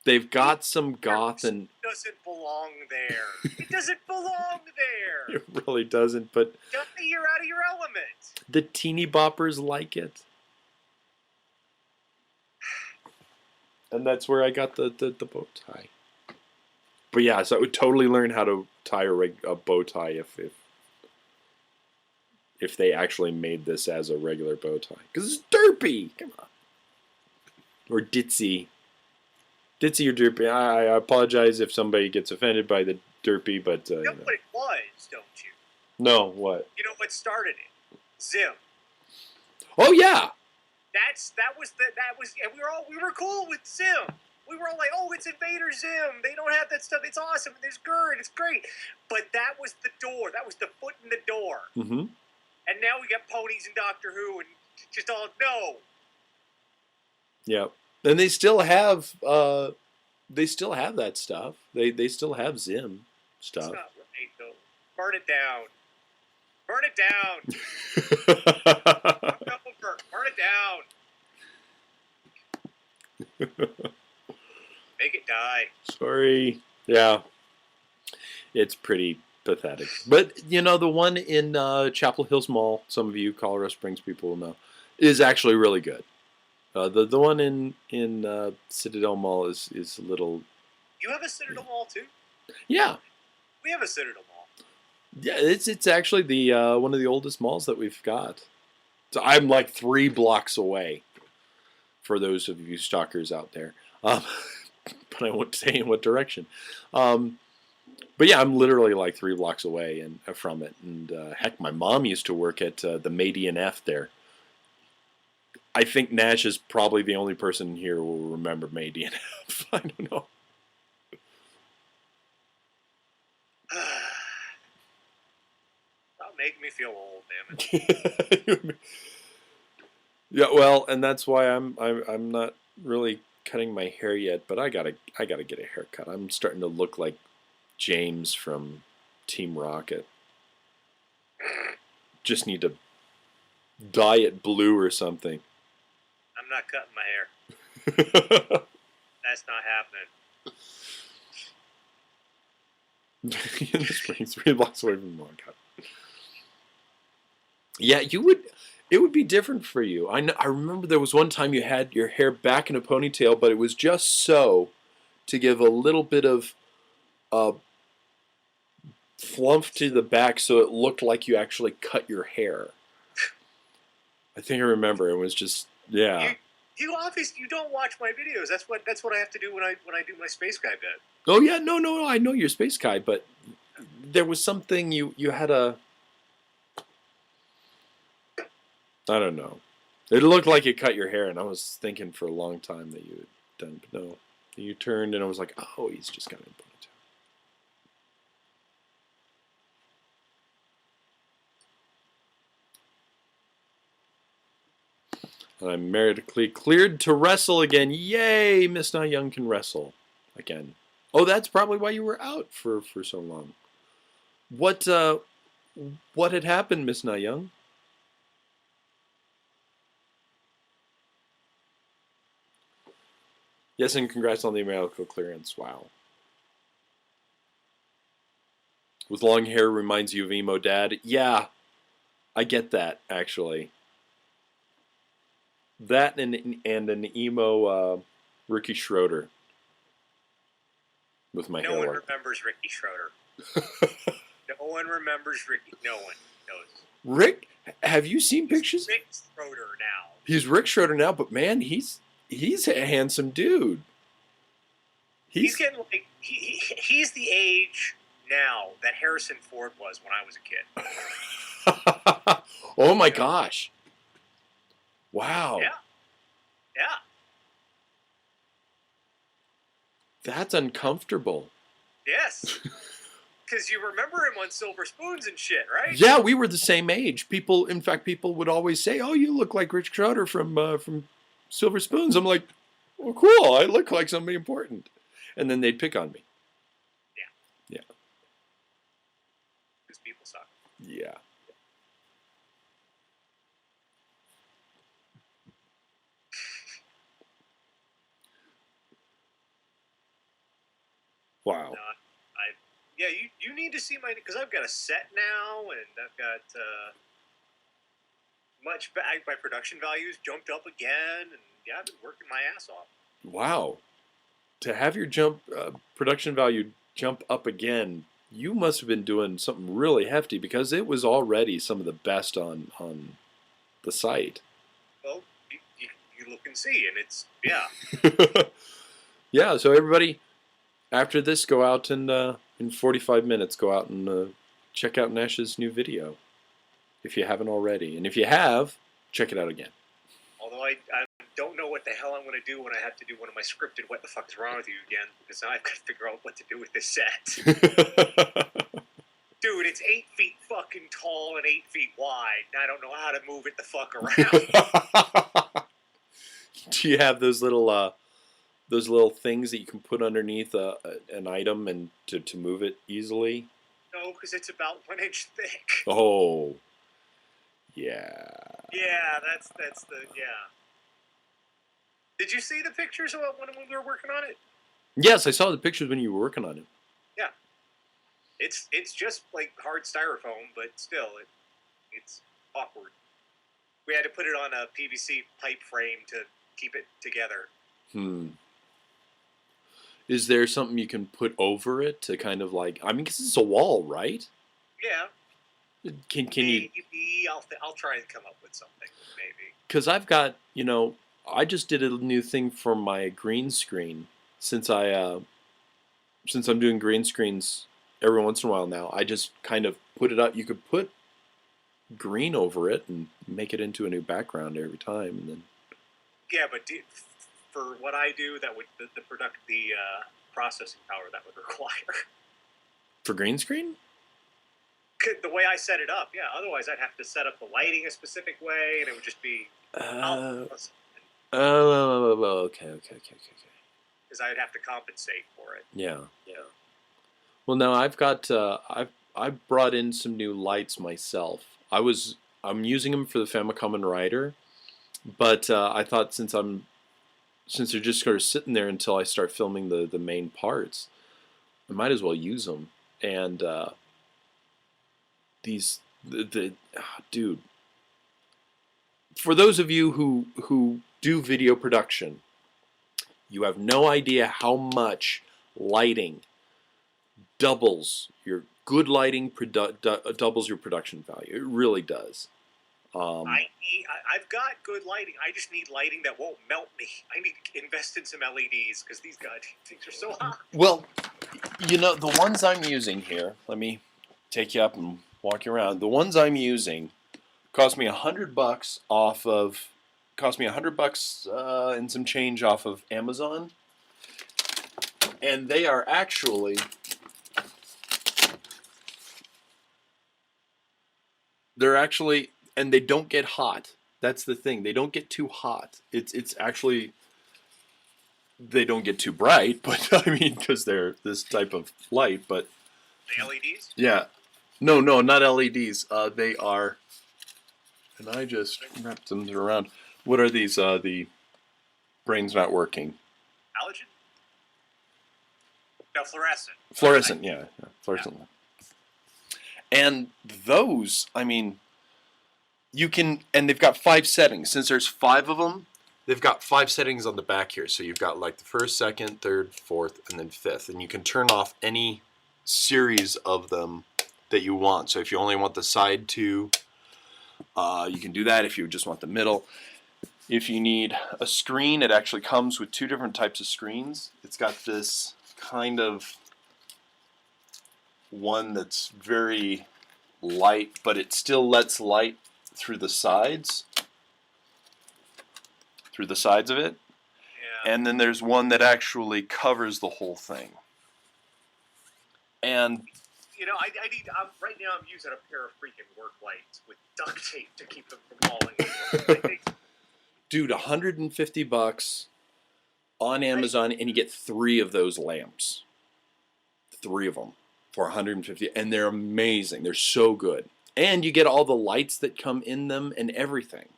They've got some goth and... It doesn't belong there. It doesn't belong there. It really doesn't, but... You're out of your element. The teeny boppers like it. And that's where I got the bow tie. But yeah, so I would totally learn how to tie a bow tie if they actually made this as a regular bow tie. Because it's derpy! Come on. Or ditzy. Ditzy or derpy. I apologize if somebody gets offended by the derpy, but... you know what it was, don't you? No, what? You know what started it? Zim. Oh, yeah! That was, and we were cool with Zim. We were all like, oh, it's Invader Zim. They don't have that stuff. It's awesome. There's GERD. It's great. But that was the door. That was the foot in the door. Mm-hmm. And now we got ponies and Doctor Who and just all, no. Yeah. And they still have that stuff. They still have Zim stuff. It's not right, though. Burn it down. Burn it down. Burn it down. Make it die. Sorry. Yeah. It's pretty pathetic. But, you know, the one in Chapel Hills Mall, some of you Colorado Springs people will know, is actually really good. The one in Citadel Mall is a little... You have a Citadel Mall, too? Yeah. We have a Citadel Mall. Yeah, it's actually the one of the oldest malls that we've got. So I'm like 3 blocks away, for those of you stalkers out there. But I won't say in what direction. But yeah, I'm literally like 3 blocks away from it. And heck, my mom used to work at the Madian F there. I think Nash is probably the only person here who will remember Madian F. I don't know. That'll make me feel old, damn it. Yeah, well, and that's why I'm not really cutting my hair yet, but I gotta get a haircut. I'm starting to look like James from Team Rocket. Just need to dye it blue or something. I'm not cutting my hair. That's not happening. In the spring, 3 blocks away from Moncat. Yeah, it would be different for you. I remember there was one time you had your hair back in a ponytail, but it was just so to give a little bit of flump to the back so it looked like you actually cut your hair. I think I remember. It was just, yeah. You obviously you don't watch my videos. That's what I have to do when I do my Space Guy bit. Oh yeah, no, I know you're Space Guy, but there was something you had a... I don't know. It looked like you cut your hair, and I was thinking for a long time that you had done, but no. You turned, and I was like, oh, he's just got it in ponytail. And I'm medically cleared to wrestle again. Yay! Miss Na Young can wrestle again. Oh, that's probably why you were out for so long. What had happened, Miss Na Young? Yes, and congrats on the medical clearance. Wow. With long hair reminds you of emo dad. Yeah, I get that, actually. That and an emo Ricky Schroeder. With my hair. No one remembers Ricky Schroeder. No one remembers Ricky. No one knows. Rick, have you seen pictures? Rick Schroeder now. He's Rick Schroeder now, but man, he's a handsome dude. He's getting like he's the age now that Harrison Ford was when I was a kid. Oh my gosh! Wow. Yeah. Yeah. That's uncomfortable. Yes. Because you remember him on Silver Spoons and shit, right? Yeah, we were the same age. People would always say, "Oh, you look like Rich Schroeder from Silver Spoons." I'm like, "Well, cool. I look like somebody important." And then they'd pick on me. Yeah. Yeah. Because people suck. Yeah. Wow. Yeah, you need to see because I've got a set now, and I've got my production values jumped up again, and yeah, I've been working my ass off. wow, to have your production value jump up again, you must have been doing something really hefty because it was already some of the best on the site. Well, you look and see, and it's yeah. Yeah, so everybody, after this, go out and in 45 minutes, go out and check out Nash's new video if you haven't already, and if you have, check it out again. Although I don't know what the hell I'm going to do when I have to do one of my scripted "What the fuck is wrong with you" again, because now I've got to figure out what to do with this set. Dude, it's 8 feet fucking tall and 8 feet wide, and I don't know how to move it the fuck around. Do you have those little things that you can put underneath an item and to move it easily? No, because it's about 1 inch thick. Oh, yeah. Yeah, that's the yeah. Did you see the pictures of when we were working on it? Yes, I saw the pictures when you were working on it. Yeah, it's just like hard styrofoam, but still, it's awkward. We had to put it on a PVC pipe frame to keep it together. Is there something you can put over it to kind of like? I mean, because it's a wall, right? Yeah. Can Maybe, you? I'll try and come up with something. Maybe. Because I've got, I just did a new thing for my green screen since I'm doing green screens every once in a while now. I just kind of put it up. You could put green over it and make it into a new background every time, and then. Yeah, but for what I do, that would the processing power that would require. For green screen? The way I set it up, yeah. Otherwise, I'd have to set up the lighting a specific way, and it would just be. Oh, okay. Because I'd have to compensate for it. Yeah. Well, now I've got I've brought in some new lights myself. I'm using them for the Kamen Rider, but I thought since they're just sort of sitting there until I start filming the main parts, I might as well use them. And dude, for those of you who do video production, you have no idea how much lighting doubles your good lighting doubles your production value. It really does. I've got good lighting. I just need lighting that won't melt me. I need to invest in some LEDs because these things are so hot. Well, the ones I'm using here. Let me take you up and walk you around. The ones I'm using cost me $100 and some change off of Amazon, and they are actually. And they don't get hot. That's the thing. They don't get too hot. It's actually, they don't get too bright, but I mean, because they're this type of light. But the LEDs? Yeah, no, not LEDs. They are, and I just wrapped them around. What are these? The brain's not working. Halogen? No, fluorescent. Fluorescent, yeah, fluorescent. Yeah. And those, I mean, you can, and they've got 5 settings. Since there's 5 of them, they've got 5 settings on the back here. So you've got like the 1st, 2nd, 3rd, 4th, and then 5th. And you can turn off any series of them that you want. So if you only want the side 2, you can do that. If you just want the middle. If you need a screen, it actually comes with 2 different types of screens. It's got this kind of one that's very light, but it still lets light through the sides of it. Yeah. And then there's one that actually covers the whole thing. And I need. Right now, I'm using a pair of freaking work lights with duct tape to keep them from falling. Dude, $150 on Amazon, and you get 3 of those lamps. 3 of them for $150, and they're amazing. They're so good, and you get all the lights that come in them and everything.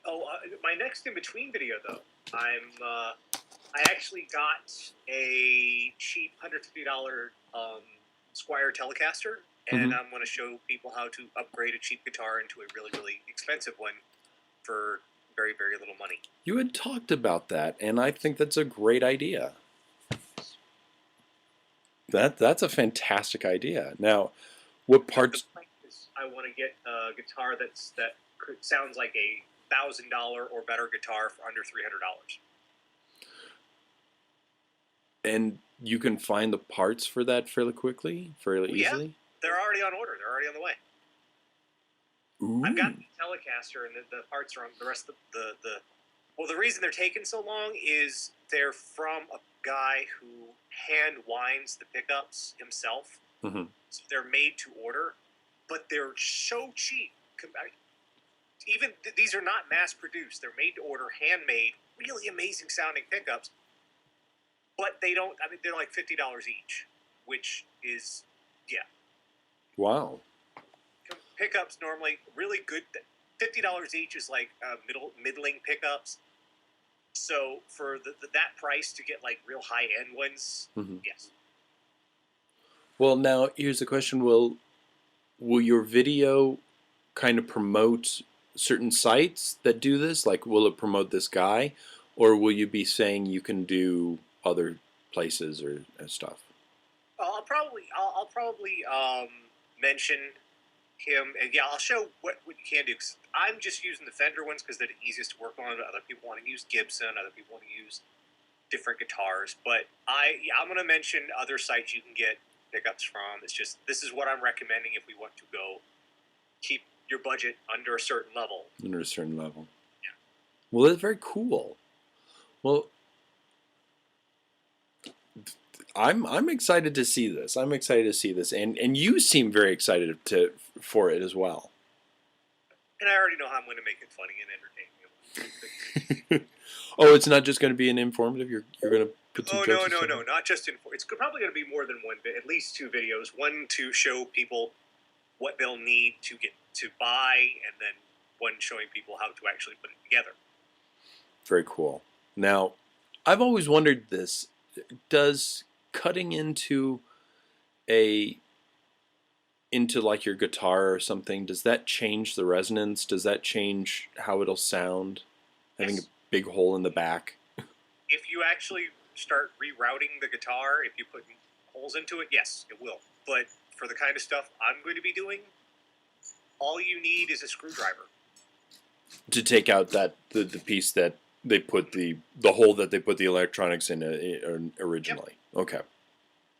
Oh, my next in between video though, I actually got a cheap $150 Squire Telecaster, and I'm going to show people how to upgrade a cheap guitar into a really, really expensive one for very, very little money. You had talked about that, and I think that's a great idea. That's a fantastic idea. Now, what The parts? point is, I want to get a guitar that sounds like a $1,000 or better guitar for under $300. And you can find the parts for that fairly quickly, fairly Well, yeah, easily. they're already on order. They're already on the way. I've got Ooh. the Telecaster, and the parts are on the rest of the. Well, the reason they're taking so long is they're from a guy who hand winds the pickups himself. Mm-hmm. So they're made to order, but they're so cheap. Even these are not mass produced. They're made to order, handmade, really amazing sounding pickups. But they don't. I mean, they're like $50 each, which is, yeah. Wow. Pickups normally really good. $50 each is like middling pickups. So for that price to get like real high end ones, Mm-hmm. yes. Well, now here's the question: Will your video kind of promote certain sites that do this? Like, will it promote this guy, or will you be saying you can do other places or stuff? I'll probably mention him, and yeah, I'll show what you can do. Cause I'm just using the Fender ones because they're the easiest to work on. Other people want to use Gibson. Other people want to use different guitars. But I'm going to mention other sites you can get pickups from. It's just this is what I'm recommending if we want to go keep your budget under a certain level. Under a certain level. Yeah. Well, that's very cool. Well, I'm excited to see this. I'm excited to see this, and you seem very excited for it as well. And I already know how I'm going to make it funny and entertaining. Oh, it's not just going to be an informative. You're going to put some jokes. No, not just it's probably going to be more than one, at least two videos. One to show people what they'll need to get to buy, and then one showing people how to actually put it together. Very cool. Now, I've always wondered this: does cutting into like your guitar or something, does that change the resonance? Does that change how it'll sound? Having a Yes. big hole in the back. If you actually start rerouting the guitar, if you put holes into it, yes, it will. But for the kind of stuff I'm going to be doing, all you need is a screwdriver To take out the piece that they put the hole that they put the electronics in originally. Yep. Okay.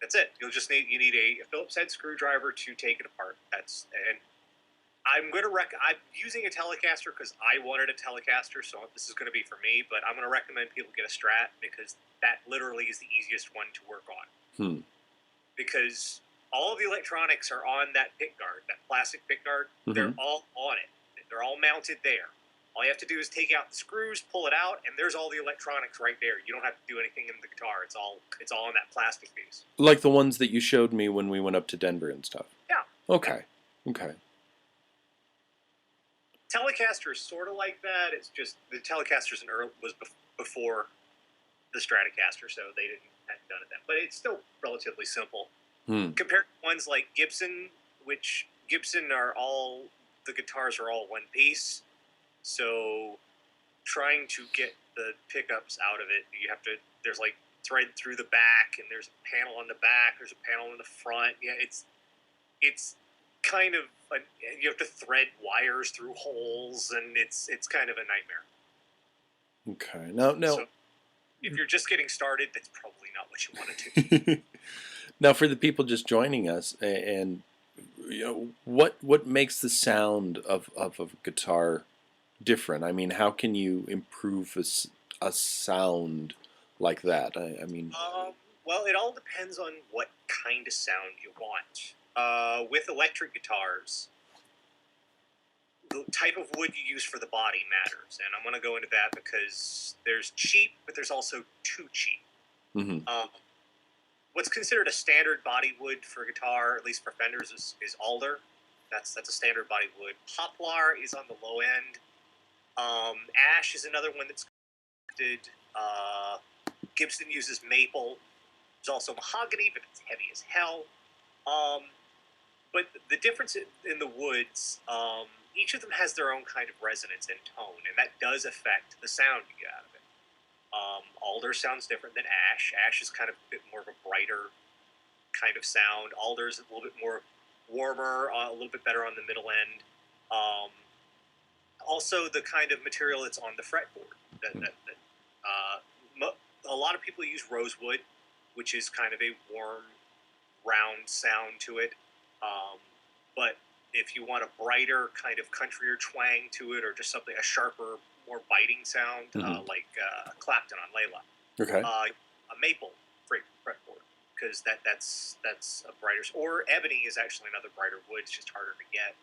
That's it. You need a Phillips head screwdriver to take it apart. And I'm using a Telecaster because I wanted a Telecaster, so this is going to be for me. But I'm going to recommend people get a Strat because that literally is the easiest one to work on. Because all of the electronics are on that pick guard, that plastic pick guard. Mm-hmm. They're all on it. They're all mounted there. All you have to do is take out the screws, pull it out, and there's all the electronics right there. You don't have to do anything in the guitar. It's all on that plastic piece. Like the ones that you showed me when we went up to Denver and stuff. Yeah. Okay. Okay. Telecaster is sort of like that. It's just the Telecaster's was before the Stratocaster, so they hadn't done it then. But it's still relatively simple compared to ones like Gibson, which Gibson the guitars are all one piece. So trying to get the pickups out of it, there's like thread through the back, and there's a panel on the back, there's a panel in the front. Yeah, it's kind of you have to thread wires through holes, and it's kind of a nightmare. Okay. No. So if you're just getting started, that's probably not what you want to do. Now, for the people just joining us, and what makes the sound of a guitar different? I mean, how can you improve a sound like that? I mean, well, it all depends on what kind of sound you want. With electric guitars, the type of wood you use for the body matters, and I'm going to go into that because there's cheap, but there's also too cheap. Mm-hmm. What's considered a standard body wood for a guitar, at least for Fenders, is alder. That's a standard body wood. Poplar is on the low end. Ash is another one that's good. Gibson uses maple. There's also mahogany, but it's heavy as hell. But the difference in the woods, each of them has their own kind of resonance and tone, and that does affect the sound you get out of it. Alder sounds different than Ash. Ash is kind of a bit more of a brighter kind of sound. Alder's a little bit more warmer, a little bit better on the middle end. Also, the kind of material that's on the fretboard. A lot of people use rosewood, which is kind of a warm, round sound to it. But if you want a brighter kind of countryer twang to it, or just something, a sharper, more biting sound, like Clapton on Layla. Okay. A maple fretboard, because that's a brighter. Or ebony is actually another brighter wood. It's just harder to get.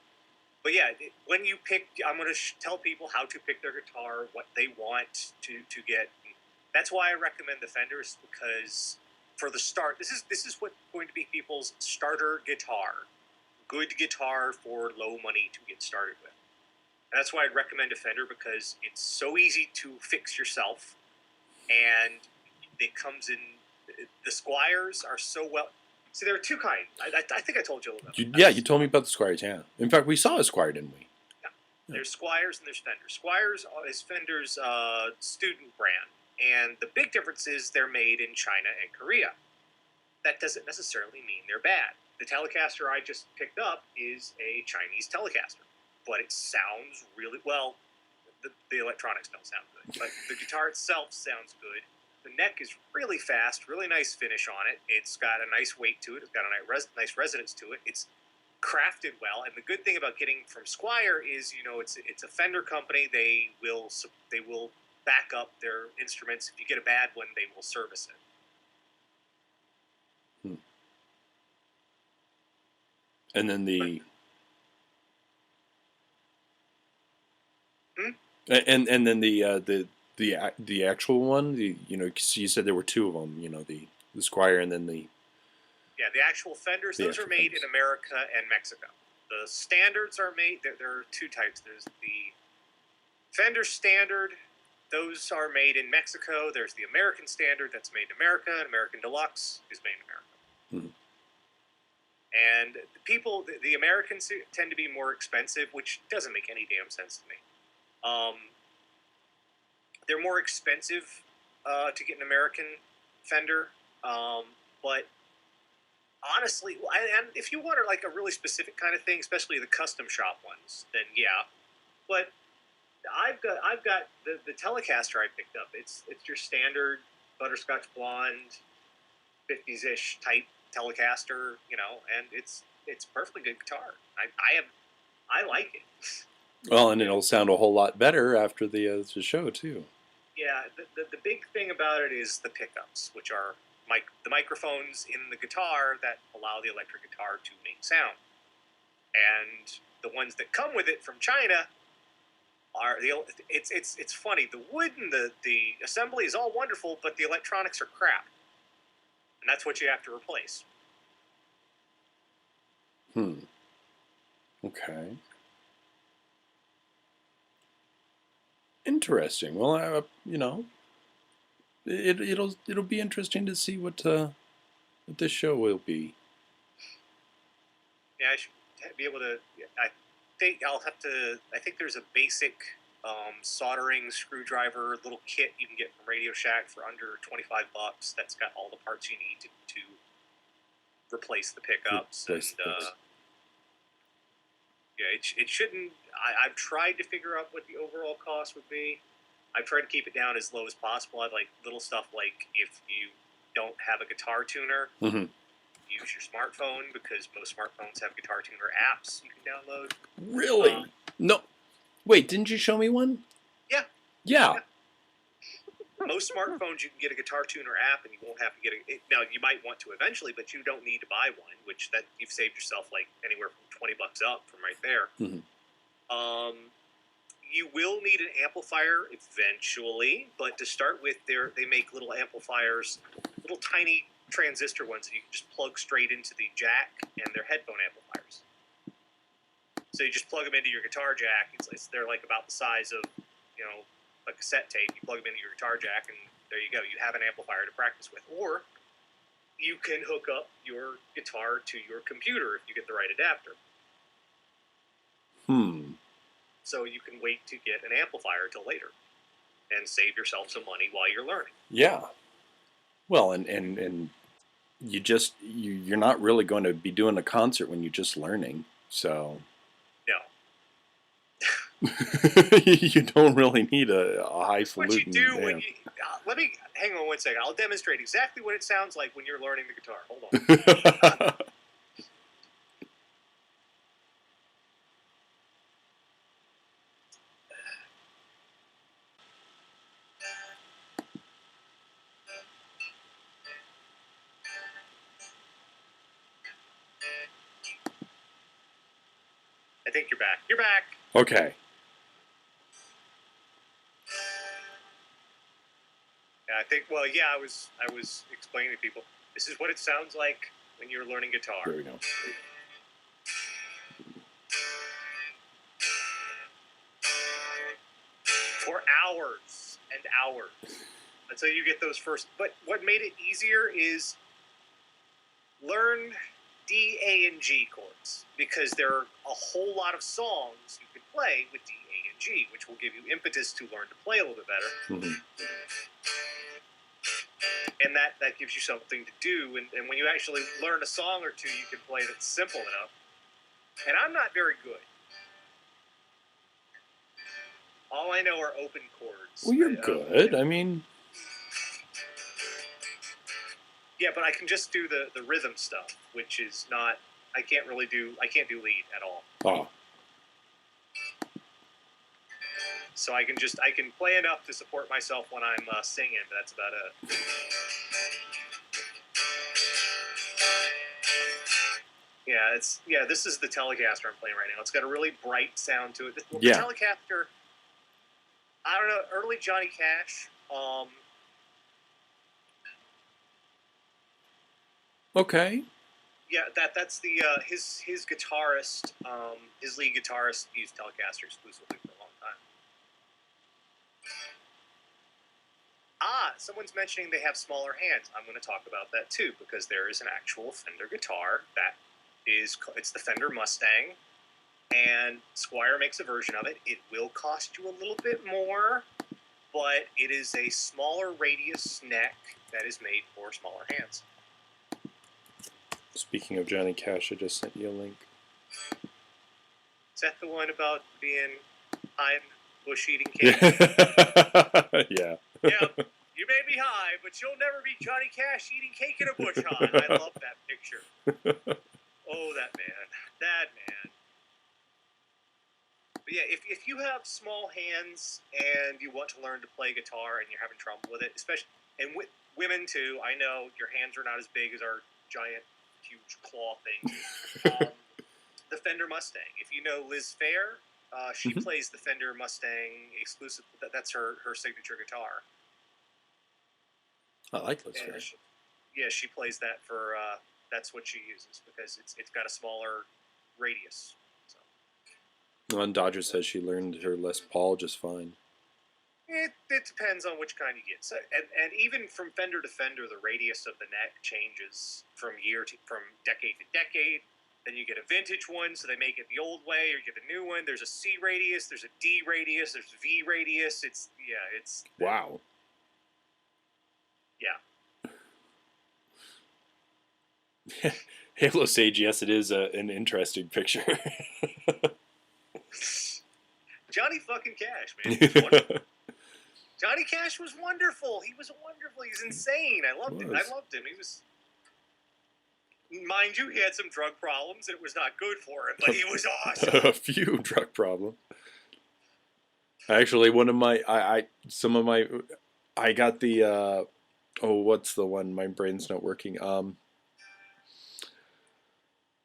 But yeah, when you pick, I'm going to tell people how to pick their guitar, what they want to get. That's why I recommend the Fenders, because for the start, this is what's going to be people's starter guitar. Good guitar for low money to get started with. And that's why I'd recommend a Fender, because it's so easy to fix yourself, and it comes in. The Squires are so well. See, there are two kinds. I think I told you a little bit. Yeah, you told me about the Squires. Yeah, in fact, we saw a Squire, didn't we? Yeah. There's Squires and there's Fenders. Squires is Fender's student brand, and the big difference is they're made in China and Korea. That doesn't necessarily mean they're bad. The Telecaster I just picked up is a Chinese Telecaster, but it sounds really well. The electronics don't sound good, but the guitar itself sounds good. The neck is really fast, really nice finish on it. It's got a nice weight to it. It's got a nice resonance to it. It's crafted well, and the good thing about getting from Squire is, it's a Fender company. They will back up their instruments. If you get a bad one, they will service it. And then and then the actual one, you said there were two of them, the Squire and then the actual Fenders. Those are made in America and Mexico. The standards are made. There are two types. There's the Fender Standard. Those are made in Mexico. There's the American Standard that's made in America, and American Deluxe is made in America. And the Americans tend to be more expensive, which doesn't make any damn sense to me. They're more expensive to get an American Fender, but honestly, and if you want like a really specific kind of thing, especially the custom shop ones, then yeah. But I've got the Telecaster I picked up. It's your standard butterscotch blonde, 50s-ish type Telecaster, and it's perfectly good guitar. I like it. Well, and it'll sound a whole lot better after the show too. Yeah, the big thing about it is the pickups, which are the microphones in the guitar that allow the electric guitar to make sound. And the ones that come with it from China are it's funny. The wood and the assembly is all wonderful, but the electronics are crap. And that's what you have to replace. Okay. Interesting. Well, it'll be interesting to see what this show will be. Yeah, I should be able to. I think there's a basic soldering screwdriver little kit you can get from Radio Shack for under $25. That's got all the parts you need to replace the pickups. It shouldn't. I've tried to figure out what the overall cost would be. I've tried to keep it down as low as possible. I'd like little stuff like if you don't have a guitar tuner, use your smartphone, because most smartphones have guitar tuner apps you can download. Really? No. Wait, didn't you show me one? Yeah. Yeah. Most smartphones you can get a guitar tuner app, and you won't have to get it. Now you might want to eventually, but you don't need to buy one. Which that you've saved yourself like anywhere from $20 up from right there. You will need an amplifier eventually, but to start with, they make little amplifiers, little tiny transistor ones that you can just plug straight into the jack, and they're headphone amplifiers. So you just plug them into your guitar jack. They're like about the size of, a cassette tape. You plug them into your guitar jack, and there you go. You have an amplifier to practice with. Or you can hook up your guitar to your computer if you get the right adapter. so you can wait to get an amplifier till later and save yourself some money while you're learning. Yeah. Well, and you're not really going to be doing a concert when you're just learning, so No. you don't really need a What you highfalutin do when amp. you let me hang on one second. I'll demonstrate exactly what it sounds like when you're learning the guitar. Hold on. I think you're back. You're back. Okay. I think. Well, yeah. I was explaining to people. This is what it sounds like when you're learning guitar. There we go. For hours and hours until you get those first. But what made it easier is learn D, A, and G chords, because there are a whole lot of songs you can play with D, A, and G, which will give you impetus to learn to play a little bit better. Mm-hmm. And that gives you something to do. And when you actually learn a song or two, you can play that's simple enough. And I'm not very good. All I know are open chords. Well, you're good. I mean... Yeah, but I can just do the rhythm stuff, which is not... I can't do lead at all. Oh. So I can play enough to support myself when I'm singing, but that's about it. This is the Telecaster I'm playing right now. It's got a really bright sound to it. The Telecaster, I don't know, early Johnny Cash. Okay. Yeah, that's the his guitarist, his lead guitarist used Telecaster exclusively for a long time. Someone's mentioning they have smaller hands. I'm going to talk about that too, because there is an actual Fender guitar it's the Fender Mustang, and Squier makes a version of it. It will cost you a little bit more, but it is a smaller radius neck that is made for smaller hands. Speaking of Johnny Cash, I just sent you a link. Is that the one about being high in bush eating cake? Yeah. Yeah. You may be high, but you'll never be Johnny Cash eating cake in a bush high. I love that picture. Oh, that man. But yeah, if you have small hands and you want to learn to play guitar and you're having trouble with it, especially, and with women too, I know your hands are not as big as our giant, huge claw things. The Fender Mustang. If you know Liz Fair, she plays the Fender Mustang exclusive. That's her signature guitar. I like Liz Fair. She plays that for. That's what she uses because it's got a smaller radius. So. And Dodger says she learned her Les Paul just fine. It depends on which kind you get. So, and even from Fender to Fender, the radius of the neck changes from decade to decade. Then you get a vintage one, so they make it the old way, or you get a new one. There's a C radius, there's a D radius, there's a V radius. It's wow. Yeah. Halo Sage, yes, it is an interesting picture. Johnny fucking Cash, man. Johnny Cash was wonderful. He was wonderful. He was insane. I loved him. He was... Mind you, he had some drug problems, and it was not good for him, but he was awesome. A few drug problems. Actually, one of my... I got the... what's the one? My brain's not working.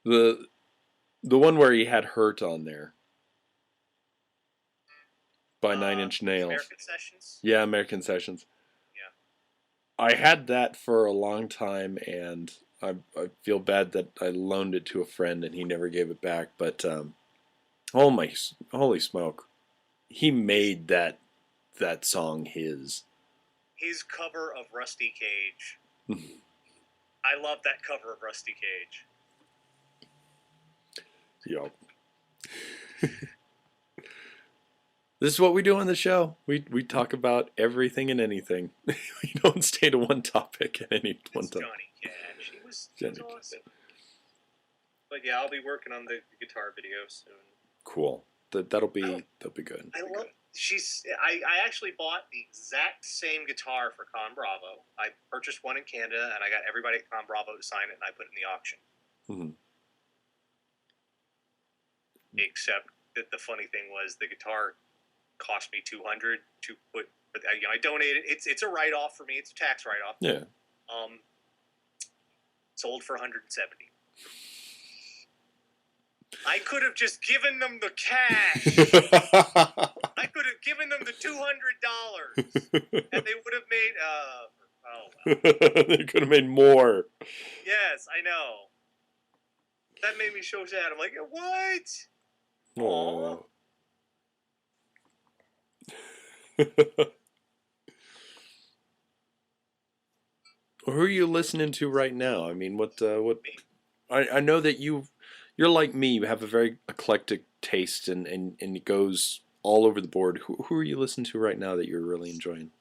The one where he had Hurt on there. By Nine Inch Nails. American Sessions? Yeah, American Sessions. Yeah. I had that for a long time, and I feel bad that I loaned it to a friend and he never gave it back. But holy smoke, he made that song his. His cover of Rusty Cage. I love that cover of Rusty Cage. Yup. This is what we do on the show. We talk about everything and anything. We don't stay to one topic at any one It's time. Johnny Cash. He was Johnny awesome. But yeah, I'll be working on the guitar video soon. Cool. That'll be good. I love. I actually bought the exact same guitar for Con Bravo. I purchased one in Canada, and I got everybody at Con Bravo to sign it, and I put it in the auction. Mm-hmm. Except that the funny thing was the guitar cost me $200 to put. But I donated. It's a write off for me. It's a tax write off. Yeah. Sold for $170. I could have just given them the cash. I could have given them the $200, and they would have made. They could have made more. Yes, I know. That made me so sad. I'm like, what? Aww. Who are you listening to right now? I mean, what? I know that you're like me. You have a very eclectic taste, and it goes all over the board. Who are you listening to right now that you're really enjoying?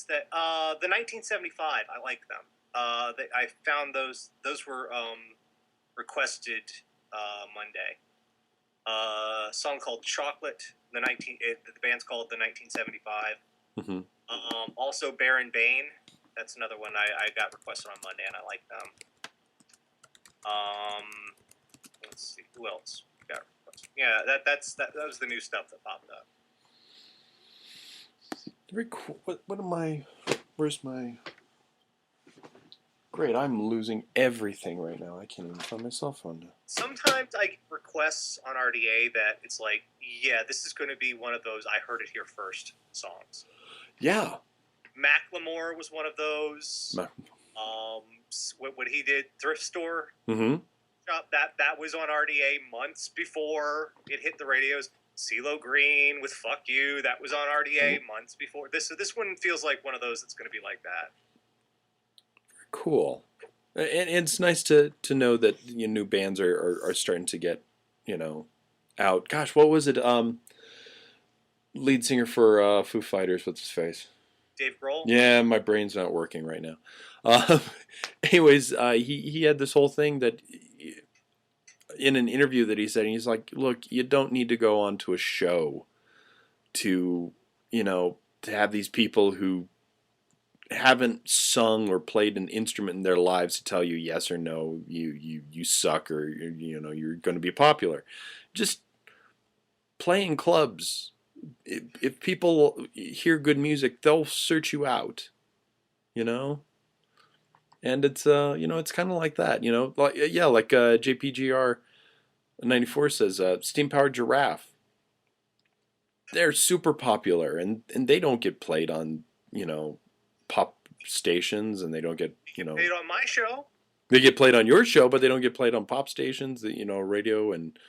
That the 1975. I like them. I found those. Those were requested Monday. A song called Chocolate. The band's called the 1975. Mm-hmm. Also Baron Bane. That's another one I got requested on Monday, and I like them. Let's see who else got requested. Yeah, that was the new stuff that popped up. Very cool. What am I? Where's my? Great, I'm losing everything right now. I can't even find my cell phone now. Sometimes I get requests on RDA that it's like, yeah, this is going to be one of those I heard it here first songs. Yeah. Macklemore was one of those. What he did, Thrift Store. Mm-hmm. That was on RDA months before it hit the radios. CeeLo Green with "Fuck You," that was on RDA months before. This one feels like one of those that's going to be like that. Cool, and it's nice to know that new bands are starting to get out. Gosh, what was it? Lead singer for Foo Fighters. What's his face? Dave Grohl. Yeah, my brain's not working right now. Anyways, he had this whole thing that in an interview that he said, he's like, look, you don't need to go on to a show to have these people who haven't sung or played an instrument in their lives to tell you yes or no, you suck, or you're going to be popular. Just play in clubs. If people hear good music, they'll search you out, and it's it's kind of like that, like JPGR 94 says, Steam Powered Giraffe. They're super popular, and they don't get played on pop stations, and they don't get played on my show. They get played on your show, but they don't get played on pop stations, radio, and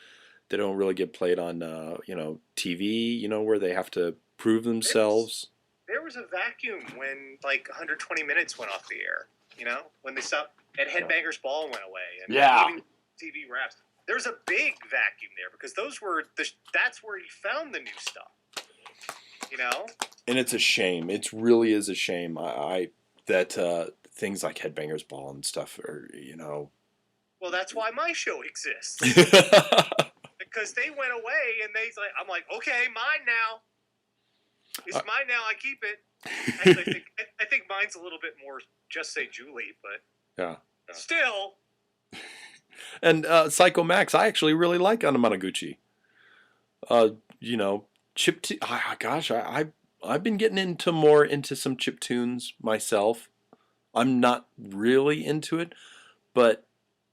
they don't really get played on TV, where they have to prove themselves. There was a vacuum when like 120 Minutes went off the air. When they stopped, and Headbangers Ball went away, and even TV raps. There was a big vacuum there because those were that's where you found the new stuff. And it's a shame. It really is a shame. That things like Headbangers Ball and stuff are, Well, that's why my show exists. Because they went away, and I'm like, okay, mine now. It's mine now. I keep it. Actually, I think mine's a little bit more Just Say Julie, but yeah, still. And Psycho Max, I actually really like Anamanaguchi. Gosh, I've been getting more into some chip tunes myself. I'm not really into it, but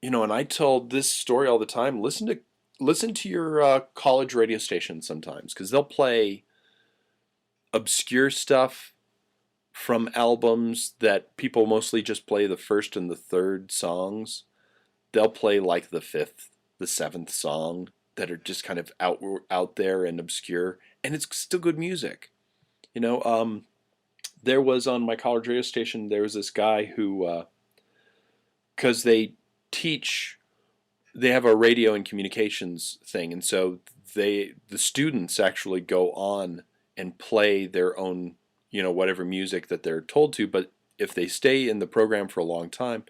and I tell this story all the time. Listen to your college radio station sometimes, because they'll play obscure stuff from albums that people mostly just play the first and the third songs. They'll play like the fifth, the seventh song that are just kind of out there and obscure, and it's still good music. There was on my college radio station, there was this guy who, because they have a radio and communications thing, and so the students actually go on and play their own, whatever music that they're told to. But if they stay in the program for a long time,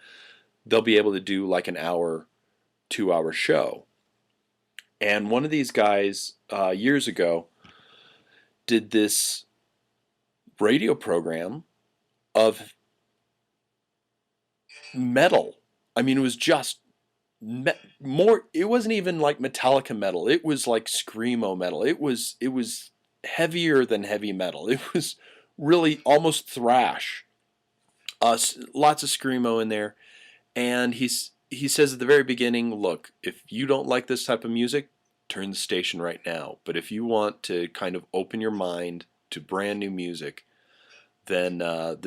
they'll be able to do like an hour, 2 hour show. And one of these guys years ago did this radio program of metal. I mean, it was just more. It wasn't even like Metallica metal. It was like screamo metal. It was heavier than heavy metal. It was really almost thrash. Lots of screamo in there. And he says at the very beginning, look, if you don't like this type of music, turn the station right now. But if you want to kind of open your mind to brand new music, then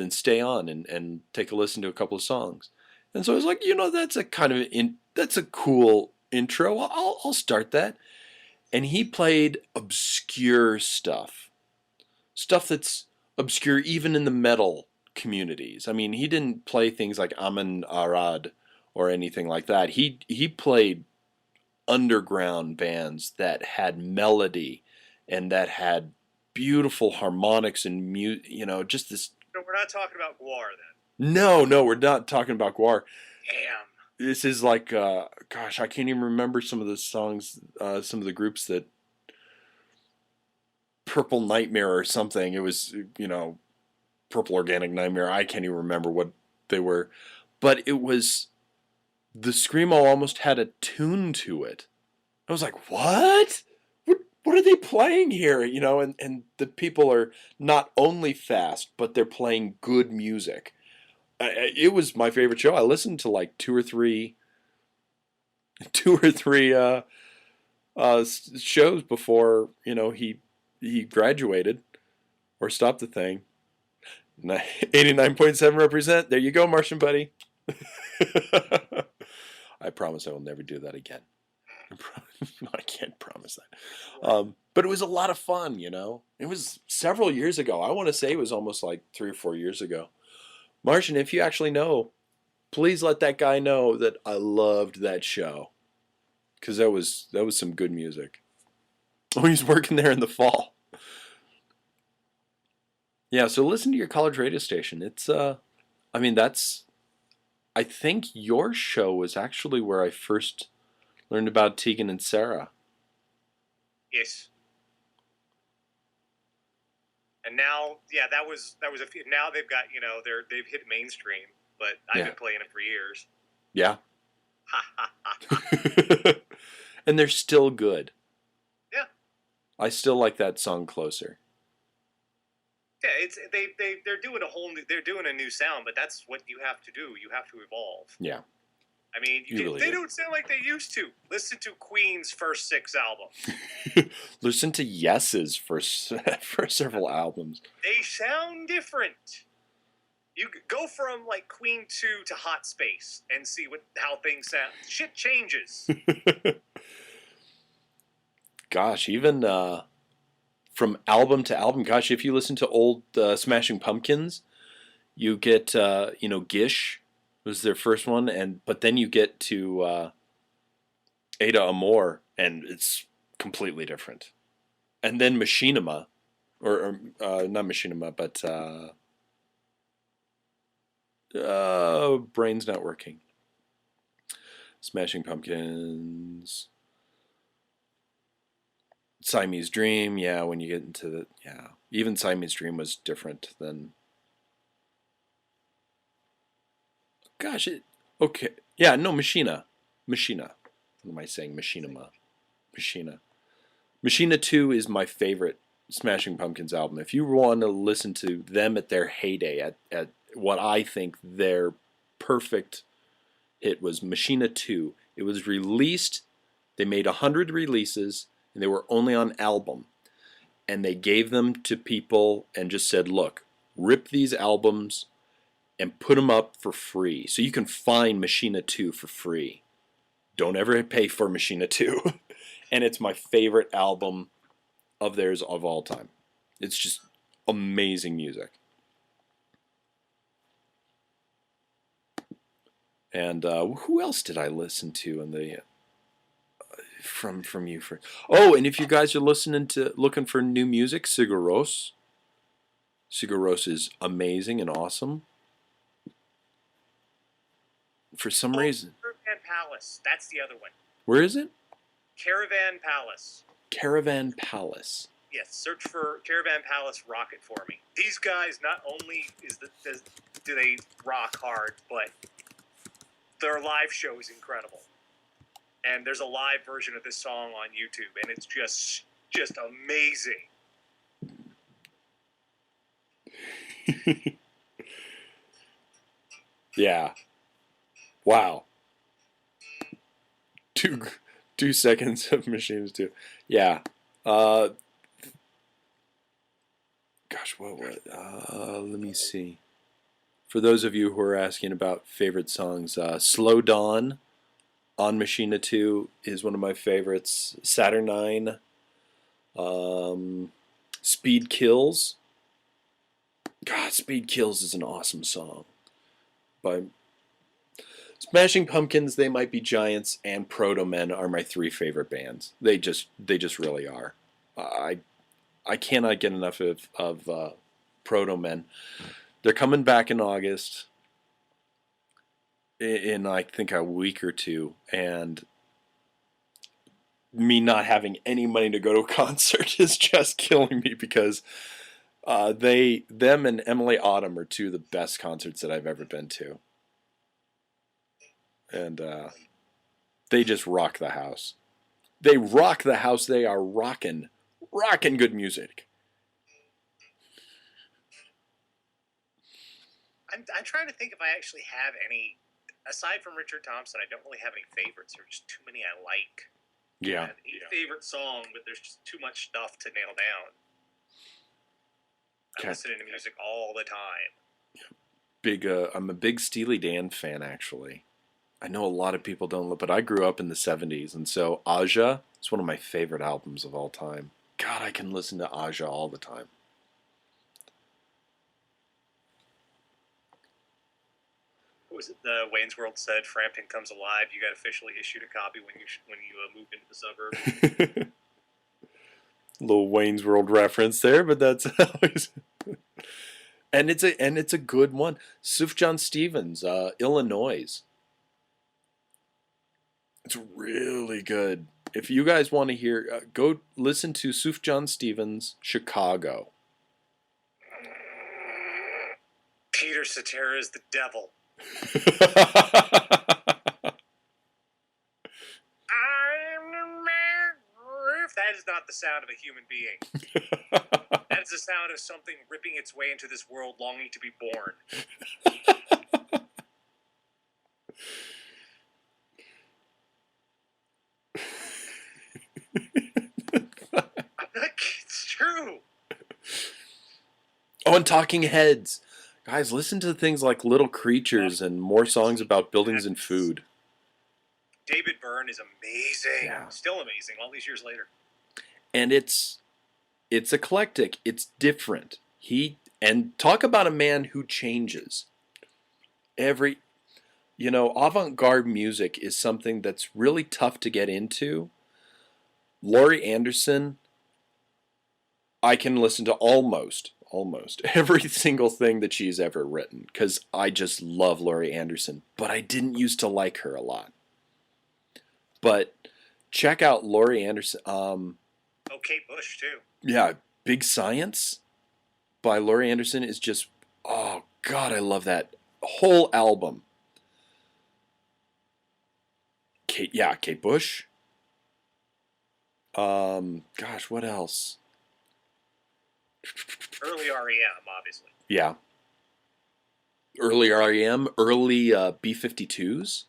stay on and take a listen to a couple of songs. And so I was like, that's a kind of that's a cool intro. I'll start that. And he played obscure stuff that's obscure even in the metal communities. I mean, he didn't play things like Amen Arad or anything like that. He played underground bands that had melody and that had beautiful harmonics and just this. No, we're not talking about Guar then. No, we're not talking about Guar. Damn. This is like, gosh, I can't even remember some of the songs, some of the groups that. Purple Nightmare or something. It was, Purple Organic Nightmare. I can't even remember what they were. But it was, the Screamo almost had a tune to it. I was like, what? What are they playing here? And the people are not only fast, but they're playing good music. It was my favorite show. I listened to like two or three shows before, he graduated or stopped the thing. 89.7 represent. There you go, Martian buddy. I promise I will never do that again. I can't promise that. But it was a lot of fun, It was several years ago. I want to say it was almost like 3 or 4 years ago. Martian, if you actually know, please let that guy know that I loved that show. Because that was some good music. Oh, he's working there in the fall. Yeah, so listen to your college radio station. It's I think your show was actually where I first learned about Tegan and Sarah. Yes. And now, yeah, that was a few. Now they've got, they've hit mainstream, but I've been playing it for years. Yeah. And they're still good. Yeah. I still like that song Closer. Yeah, they're doing they're doing a new sound, but that's what you have to do. You have to evolve. Yeah. I mean, they don't sound like they used to. Listen to Queen's first 6 albums. Listen to Yes's first several albums. They sound different. You go from like Queen 2 to Hot Space and see how things sound. Shit changes. Gosh, even from album to album, gosh, if you listen to old Smashing Pumpkins, you get Gish was their first one, but then you get to Ada Amor, and it's completely different. And then Machinima, or not Machinima, but brain's not working. Smashing Pumpkins, Siamese Dream, yeah, when you get into even Siamese Dream was different than. Gosh, okay, yeah, no, Machina. What am I saying? Machina. Machina 2 is my favorite Smashing Pumpkins album. If you want to listen to them at their heyday, at what I think their perfect hit was Machina 2. It was released, they made 100 releases, and they were only on album. And they gave them to people and just said, look, rip these albums and put them up for free. So you can find Machina 2 for free. Don't ever pay for Machina 2. And it's my favorite album of theirs of all time. It's just amazing music. And who else did I listen to in the from you for. Oh, and if you guys are looking for new music, Sigur Rós is amazing and awesome. For some reason, Caravan Palace. That's the other one. where is it? Caravan Palace. Caravan Palace. Yes, search for Caravan Palace Rocket for me. These guys not only do they rock hard, but their live show is incredible. And there's a live version of this song on YouTube, and it's just amazing. Yeah. Wow. 2 seconds of machines too. Yeah. Gosh, what? Let me see. For those of you who are asking about favorite songs, "Slow Dawn" on Machina 2 is one of my favorites. Saturnine. Speed Kills. God, Speed Kills is an awesome song. By Smashing Pumpkins, They Might Be Giants, and Proto Men are my 3 favorite bands. They just really are. I cannot get enough of Proto Men. They're coming back in August, in I think a week or two, and me not having any money to go to a concert is just killing me because them and Emily Autumn are 2 of the best concerts that I've ever been to. And they just rock the house. They rock the house. They are rocking good music. I'm trying to think if I actually have any, aside from Richard Thompson, I don't really have any favorites. There's just too many I like. Yeah. I have a favorite song, but there's just too much stuff to nail down. I listen to music all the time. I'm a big Steely Dan fan, actually. I know a lot of people don't, but I grew up in the 70s, and so Aja is one of my favorite albums of all time. God, I can listen to Aja all the time. What was it? The Wayne's World said, "Frampton Comes Alive." You got officially issued a copy when you moved into the suburbs. Little Wayne's World reference there, but that's always. And it's a good one. Sufjan Stevens, Illinois. It's really good. If you guys want to hear, go listen to Sufjan Stevens, Chicago. Peter Cetera is the devil. I'm the man. That is not the sound of a human being. That is the sound of something ripping its way into this world, longing to be born. It's true. Oh, and Talking Heads. Guys, listen to things like Little Creatures and more songs about buildings and food. David Byrne is amazing. Yeah. Still amazing all these years later. And it's eclectic. It's different. And talk about a man who changes. Avant-garde music is something that's really tough to get into. Laurie Anderson, I can listen to almost every single thing that she's ever written because I just love Laurie Anderson, but I didn't used to like her a lot. But check out Laurie Anderson. Kate Bush too. Yeah, Big Science by Laurie Anderson is just, oh God, I love that whole album. Kate Bush. Gosh, what else? Early REM, obviously. Yeah. Early REM, early B-52s.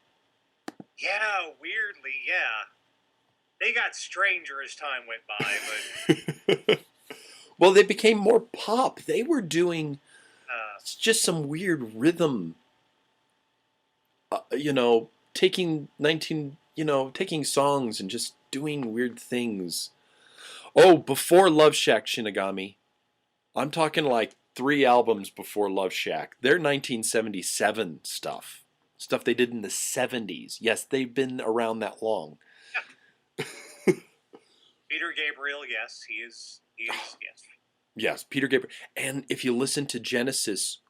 Yeah, weirdly, yeah. They got stranger as time went by, but... Well, they became more pop. They were doing just some weird rhythm. Taking songs and just doing weird things. Oh, before Love Shack Shinigami. I'm talking like 3 albums before Love Shack. They're 1977 stuff. Stuff they did in the 70s. Yes, they've been around that long. Yeah. Peter Gabriel, yes, he is. He is, yes. Yes, Peter Gabriel. And if you listen to Genesis,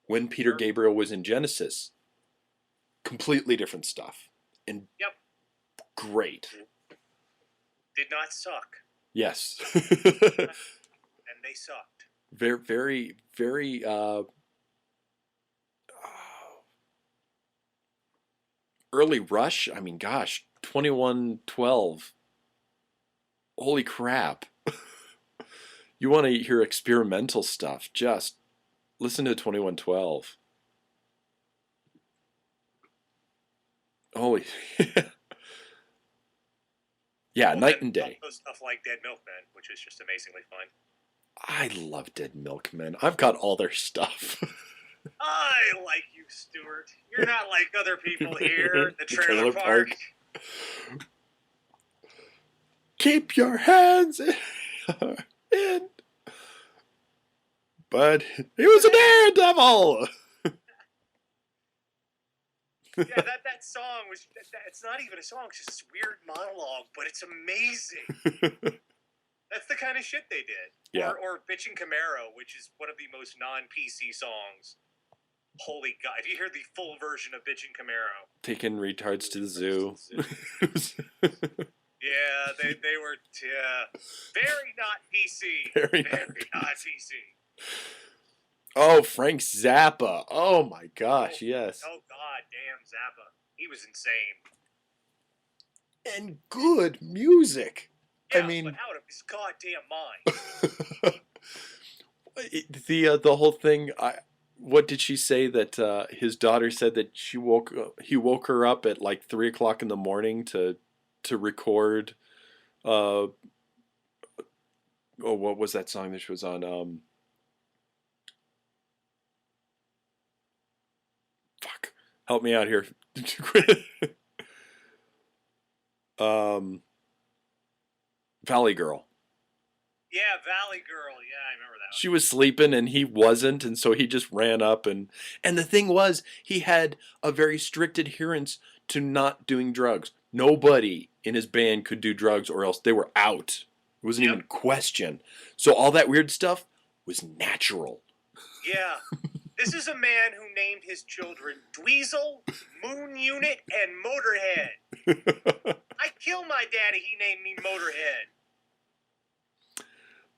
when Peter Gabriel was in Genesis, completely different stuff. And Yep. Great. Did not suck. Yes. And they sucked. Very, very, very early Rush. I mean, gosh, 2112. Holy crap. You want to hear experimental stuff, just listen to 2112. Holy. Yeah, well, night and day. Stuff like Dead Milkmen, which is just amazingly fun. I love Dead Milkmen. I've got all their stuff. I like you, Stuart. You're not like other people here. The trailer park. Keep your hands in. But he was a daredevil. Yeah, that song was. It's not even a song. It's just this weird monologue, but it's amazing. That's the kind of shit they did. Yeah. Or Bitchin' Camaro, which is one of the most non-PC songs. Holy God. If you hear the full version of Bitchin' Camaro. Taking retards to the zoo. Yeah, they were very not PC. Very not PC. Oh, Frank Zappa. Oh my gosh, yes. Oh God, damn Zappa. He was insane. And good music. Yeah, I mean, but out of his goddamn mind. The whole thing. What did she say that his daughter said that he woke her up at like 3 o'clock in the morning to record. Oh, what was that song that she was on? Fuck, help me out here. Valley Girl. Yeah, Valley Girl. Yeah, I remember that one. She was sleeping and he wasn't, and so he just ran up and the thing was, he had a very strict adherence to not doing drugs. Nobody in his band could do drugs or else they were out. It wasn't even a question. So all that weird stuff was natural. Yeah. This is a man who named his children Dweezil, Moon Unit, and Motorhead. I killed my daddy, he named me Motorhead.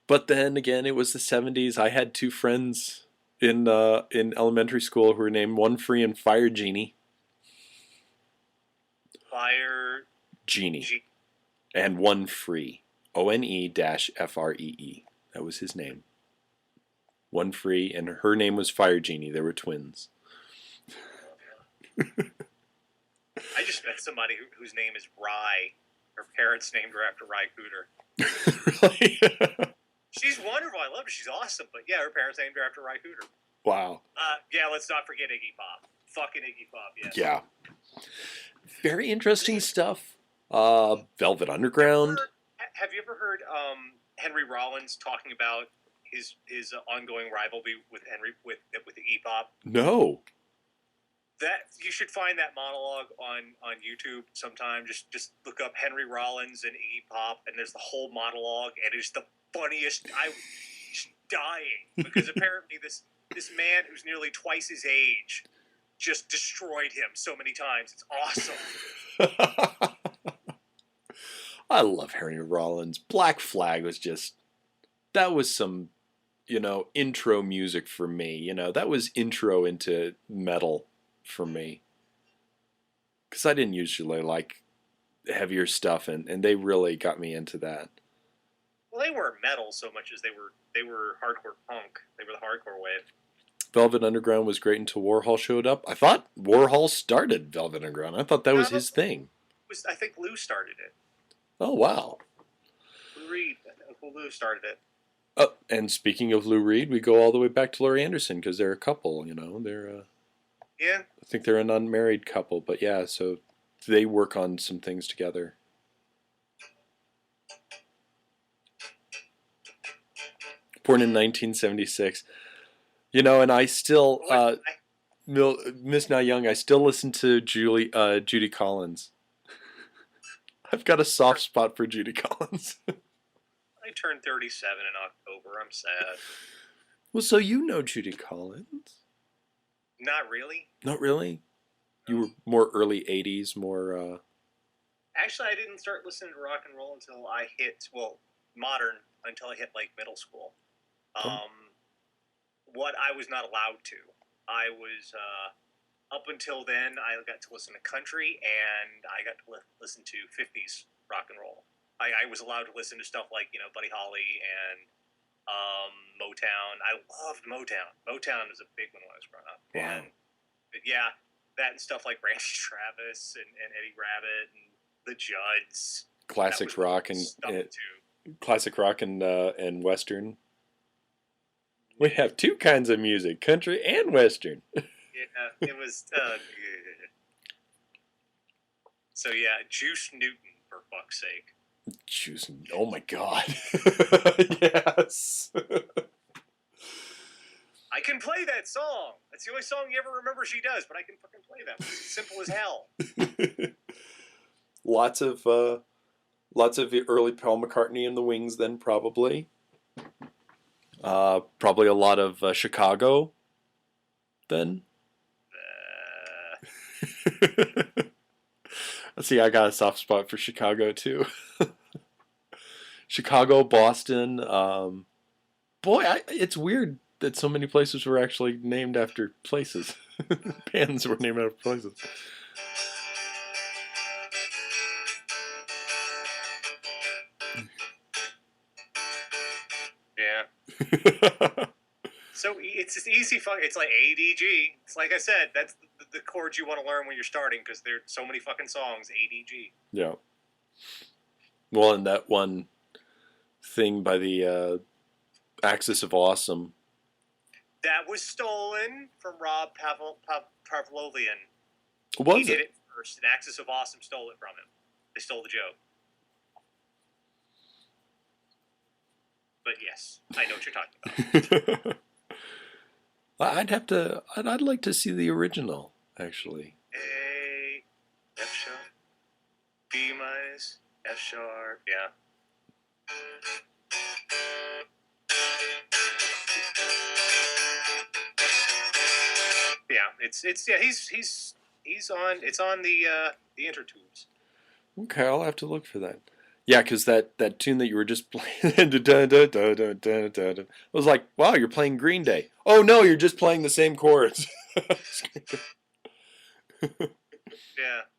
But then again, it was the 70s. I had two friends in elementary school who were named One Free and Fire Genie. Fire Genie. And One Free. ONE-FREE. That was his name. One Free, and her name was Fire Genie. They were twins. I just met somebody whose name is Rye. Her parents named her after Rye Cooter. Really? She's wonderful. I love her. She's awesome. But yeah, her parents named her after Rye Cooter. Wow. Yeah, let's not forget Iggy Pop. Fucking Iggy Pop, yes. Yeah. Very interesting stuff. Velvet Underground. Have you ever heard Henry Rollins talking about his ongoing rivalry with Iggy Pop? No. That you should find that monologue on YouTube sometime. Just look up Henry Rollins and Iggy Pop, and there's the whole monologue, and it's the funniest. I was dying because apparently this man who's nearly twice his age just destroyed him so many times. It's awesome. I love Henry Rollins. Black Flag was just, that was some, intro music for me. That was intro into metal for me. Because I didn't usually like heavier stuff, and they really got me into that. Well, they weren't metal so much as they were hardcore punk. They were the hardcore wave. Velvet Underground was great until Warhol showed up. I thought Warhol started Velvet Underground. I thought that was his thing. I think Lou started it. Oh, wow. Lou Reed. Uncle Lou started it. And speaking of Lou Reed, we go all the way back to Laurie Anderson because they're a couple, They're yeah. I think they're an unmarried couple, but yeah, so they work on some things together. Born in 1976. And I still, Miss Now Young, I still listen to Judy Collins. I've got a soft spot for Judy Collins. turned 37 in October. I'm sad. Well, so you know Judy Collins? Not really. Not really. You No. were more early '80s, more. Actually, I didn't start listening to rock and roll until I hit modern until I hit like middle school. Oh, What I was not allowed to. I was up until then. I got to listen to country, and I got to listen to '50s rock and roll. I was allowed to listen to stuff like Buddy Holly and Motown. I loved Motown. Motown was a big one when I was growing up. wow. But yeah, that and stuff like Randy Travis and Eddie Rabbitt and the Judds. Classic rock and and Western. We have two kinds of music: country and Western. Yeah, it was. So yeah, Juice Newton, for fuck's sake. Juice. Oh my God. Yes. I can play that song. That's the only song you ever remember she does, but I can fucking play that. It's simple as hell. Lots of early Paul McCartney and the Wings. Then probably. Probably a lot of Chicago. Then. Let's see, I got a soft spot for Chicago too. Chicago, Boston. It's weird that so many places were actually named after places. Bands were named after places. Yeah. So it's just easy. It's like ADG. It's like I said. That's the chords you want to learn when you're starting because there's so many fucking songs. ADG. Yeah. Well, and that one thing by the Axis of Awesome. That was stolen from Rob Pavlovian. Was he did it first, and Axis of Awesome stole it from him. They stole the joke. But yes, I know what you're talking about. I'd like to see the original, actually. A, F sharp, B minus, F sharp, yeah. Yeah, he's on the intertubes. Okay, I'll have to look for that. Yeah, because that tune that you were just playing, I was like, wow, you're playing Green Day. Oh no, you're just playing the same chords. Yeah,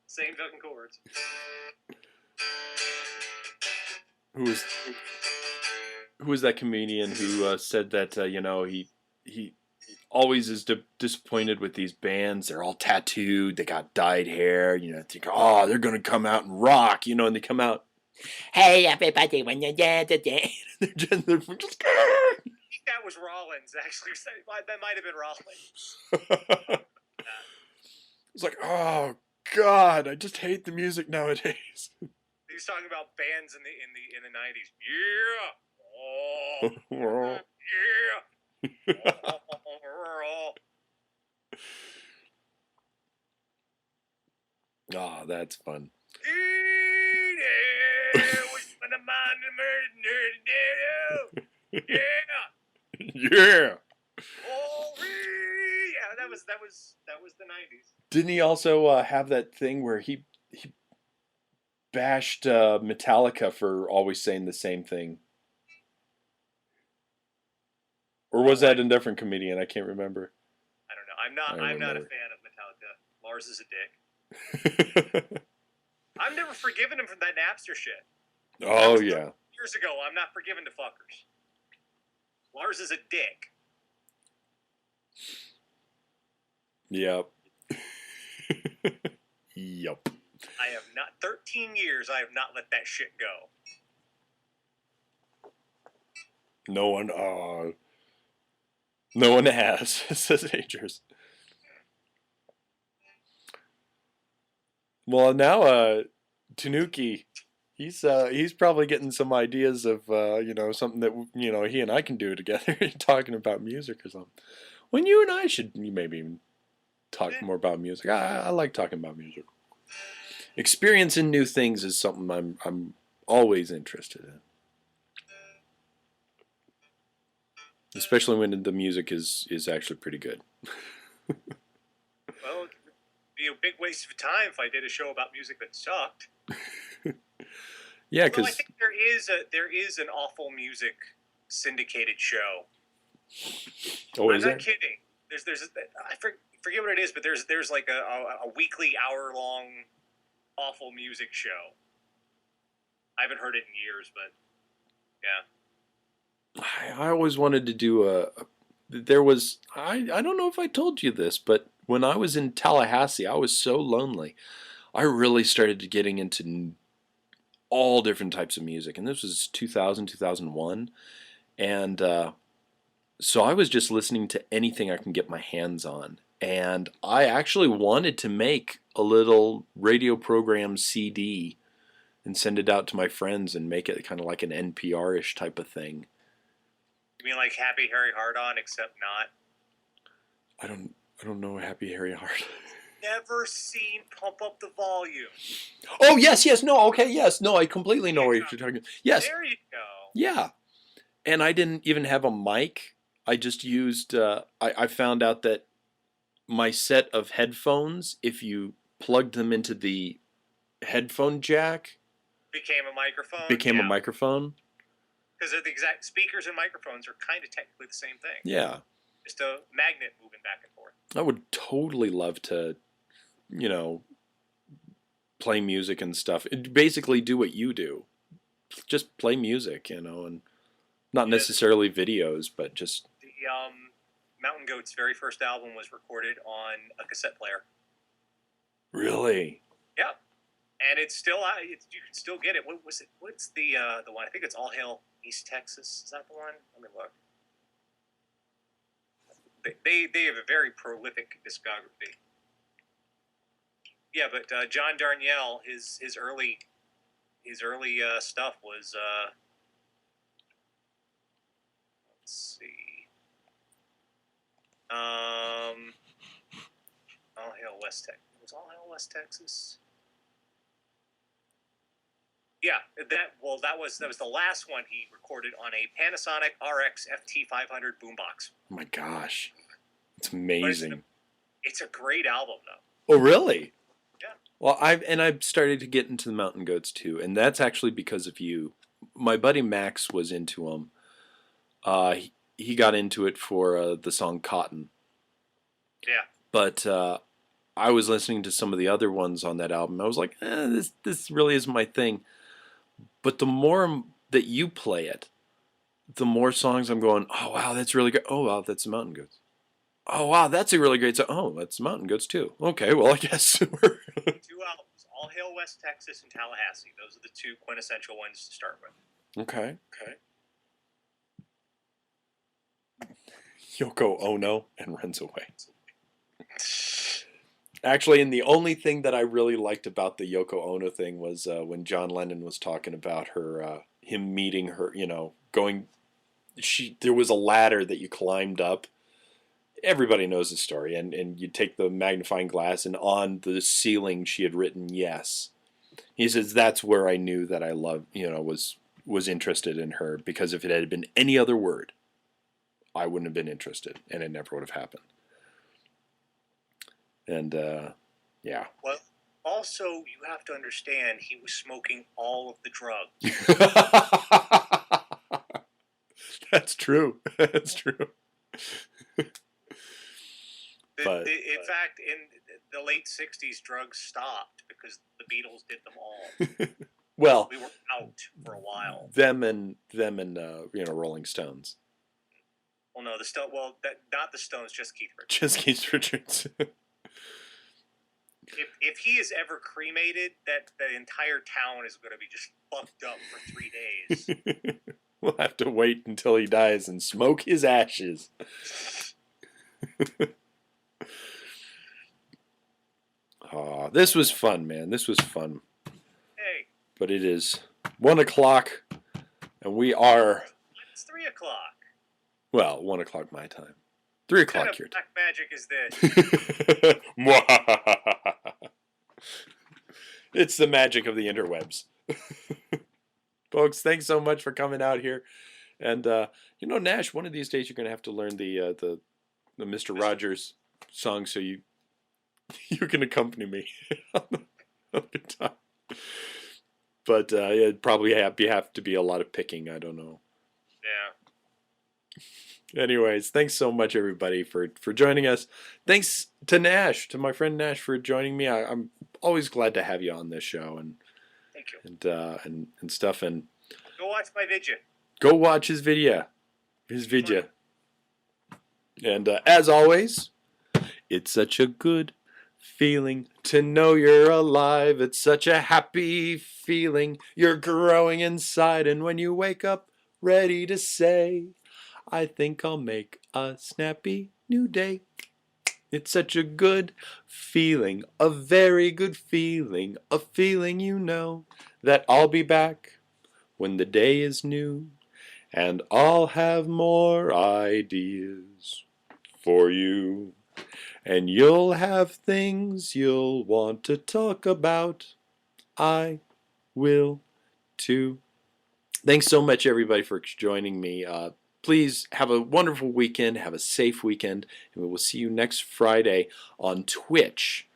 same fucking chords. Who was that comedian who said that he always is disappointed with these bands? They're all tattooed, they got dyed hair. Think, oh, they're gonna come out and rock. And they come out. Hey everybody, when you're dead, they're just. I think that was Rollins, actually. That might have been Rollins. It's like, oh God, I just hate the music nowadays. He was talking about bands in the 90s. Yeah. Oh. Yeah. Oh, that's fun. Yeah. Oh, yeah, that was the 90s. Didn't he also have that thing where he bashed Metallica for always saying the same thing? Or was that a different comedian? I can't remember. I don't know. I'm not a fan of Metallica. Lars is a dick. I've never forgiven him for that Napster shit. Oh yeah. Years ago, I'm not forgiven to fuckers. Lars is a dick. Yep. Yep. I have not. 13 years. I have not let that shit go. No one has, says Agers. Well, now Tanuki, he's probably getting some ideas of something that he and I can do together, talking about music or something. When you and I should maybe even talk more about music. I like talking about music. Experiencing new things is something I'm always interested in. especially when the music is actually pretty good. Well, it'd be a big waste of time if I did a show about music that sucked. Yeah, Although I because think there is an awful music syndicated show. oh, I'm is not there? kidding. I forget what it is, but there's like a weekly hour-long awful music show. I haven't heard it in years, but yeah. I always wanted to do there was I don't know if I told you this, but when I was in Tallahassee, I was so lonely. I really started getting into all different types of music, and this was 2000, 2001, and so I was just listening to anything I can get my hands on. And I actually wanted to make a little radio program CD and send it out to my friends and make it kind of like an NPR-ish type of thing. You mean like Happy Harry Hard On, except not? I don't know Happy Harry Heart. Never seen Pump Up the Volume. Oh yes, yes, no, okay, yes, no, I completely know what you're talking about. Yes, There you go. yeah, and I didn't even have a mic. I just used. I found out that my set of headphones, if you plugged them into the headphone jack, Became a microphone. became a microphone. Because the exact speakers and microphones are kind of technically the same thing. Yeah, Just a magnet moving back and forth. I would totally love to, play music and stuff. Basically, do what you do. Just play music, and not necessarily videos, but just. The Mountain Goat's very first album was recorded on a cassette player. Really? Yeah, and it's still you can still get it. What was it? What's the one? I think it's All Hail East Texas. Is that the one? Let me look. They have a very prolific discography. Yeah, but John Darnielle, his early stuff was let's see. All Hail West Texas. Was All Hail West Texas? Yeah, that was the last one he recorded on a Panasonic RX FT500 boombox. Oh my gosh, it's amazing. It's a great album, though. Oh really? Yeah. Well, I've started to get into the Mountain Goats too, and that's actually because of you. My buddy Max was into them. He got into it for the song Cotton. Yeah. But I was listening to some of the other ones on that album. I was like, this really isn't my thing. But the more that you play it, the more songs I'm going, oh wow, that's really good. Oh wow, that's the Mountain Goats. Oh wow, that's a really great song. Oh, that's the Mountain Goats too. Okay, well I guess we're 2 albums: All Hail West Texas and Tallahassee. Those are the 2 quintessential ones to start with. Okay. Yoko Ono and Runs Away. Actually, and the only thing that I really liked about the Yoko Ono thing was when John Lennon was talking about him meeting her, going. There was a ladder that you climbed up. Everybody knows the story, and you take the magnifying glass, and on the ceiling she had written yes. He says that's where I knew that I loved, was interested in her, because if it had been any other word, I wouldn't have been interested, and it never would have happened. And yeah. Well, also you have to understand he was smoking all of the drugs. That's true. That's true. In fact, in the late '60s, drugs stopped because the Beatles did them all. Well, we were out for a while. Them and Rolling Stones. Well, no, not the Stones, just Keith Richards. Just Keith Richards. If he is ever cremated, that the entire town is going to be just fucked up for 3 days. We'll have to wait until he dies and smoke his ashes. Oh, this was fun, man. This was fun. Hey. But it is 1 o'clock, and we are... It's 3 o'clock. Well, 1 o'clock my time. 3 o'clock your time. What kind of black magic is this? It's the magic of the interwebs. Folks, thanks so much for coming out here. And Nash, one of these days you're going to have to learn the Mr. Rogers song, so you can accompany me on the guitar. But it'd probably have to be a lot of picking. I don't know. Yeah. Anyways, thanks so much, everybody, for joining us. Thanks to Nash, to my friend Nash, for joining me. I'm always glad to have you on this show and Thank you. and stuff. And go watch my video. Go watch his video. And as always, it's such a good feeling to know you're alive. It's such a happy feeling. You're growing inside, and when you wake up, ready to say, I think I'll make a snappy new day. It's such a good feeling, a very good feeling, a feeling you know that I'll be back when the day is new, and I'll have more ideas for you. And you'll have things you'll want to talk about. I will too. Thanks so much, everybody, for joining me. Please have a wonderful weekend. Have a safe weekend. And we will see you next Friday on Twitch.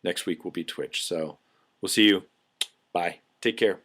Next week will be Twitch. So we'll see you. Bye. Take care.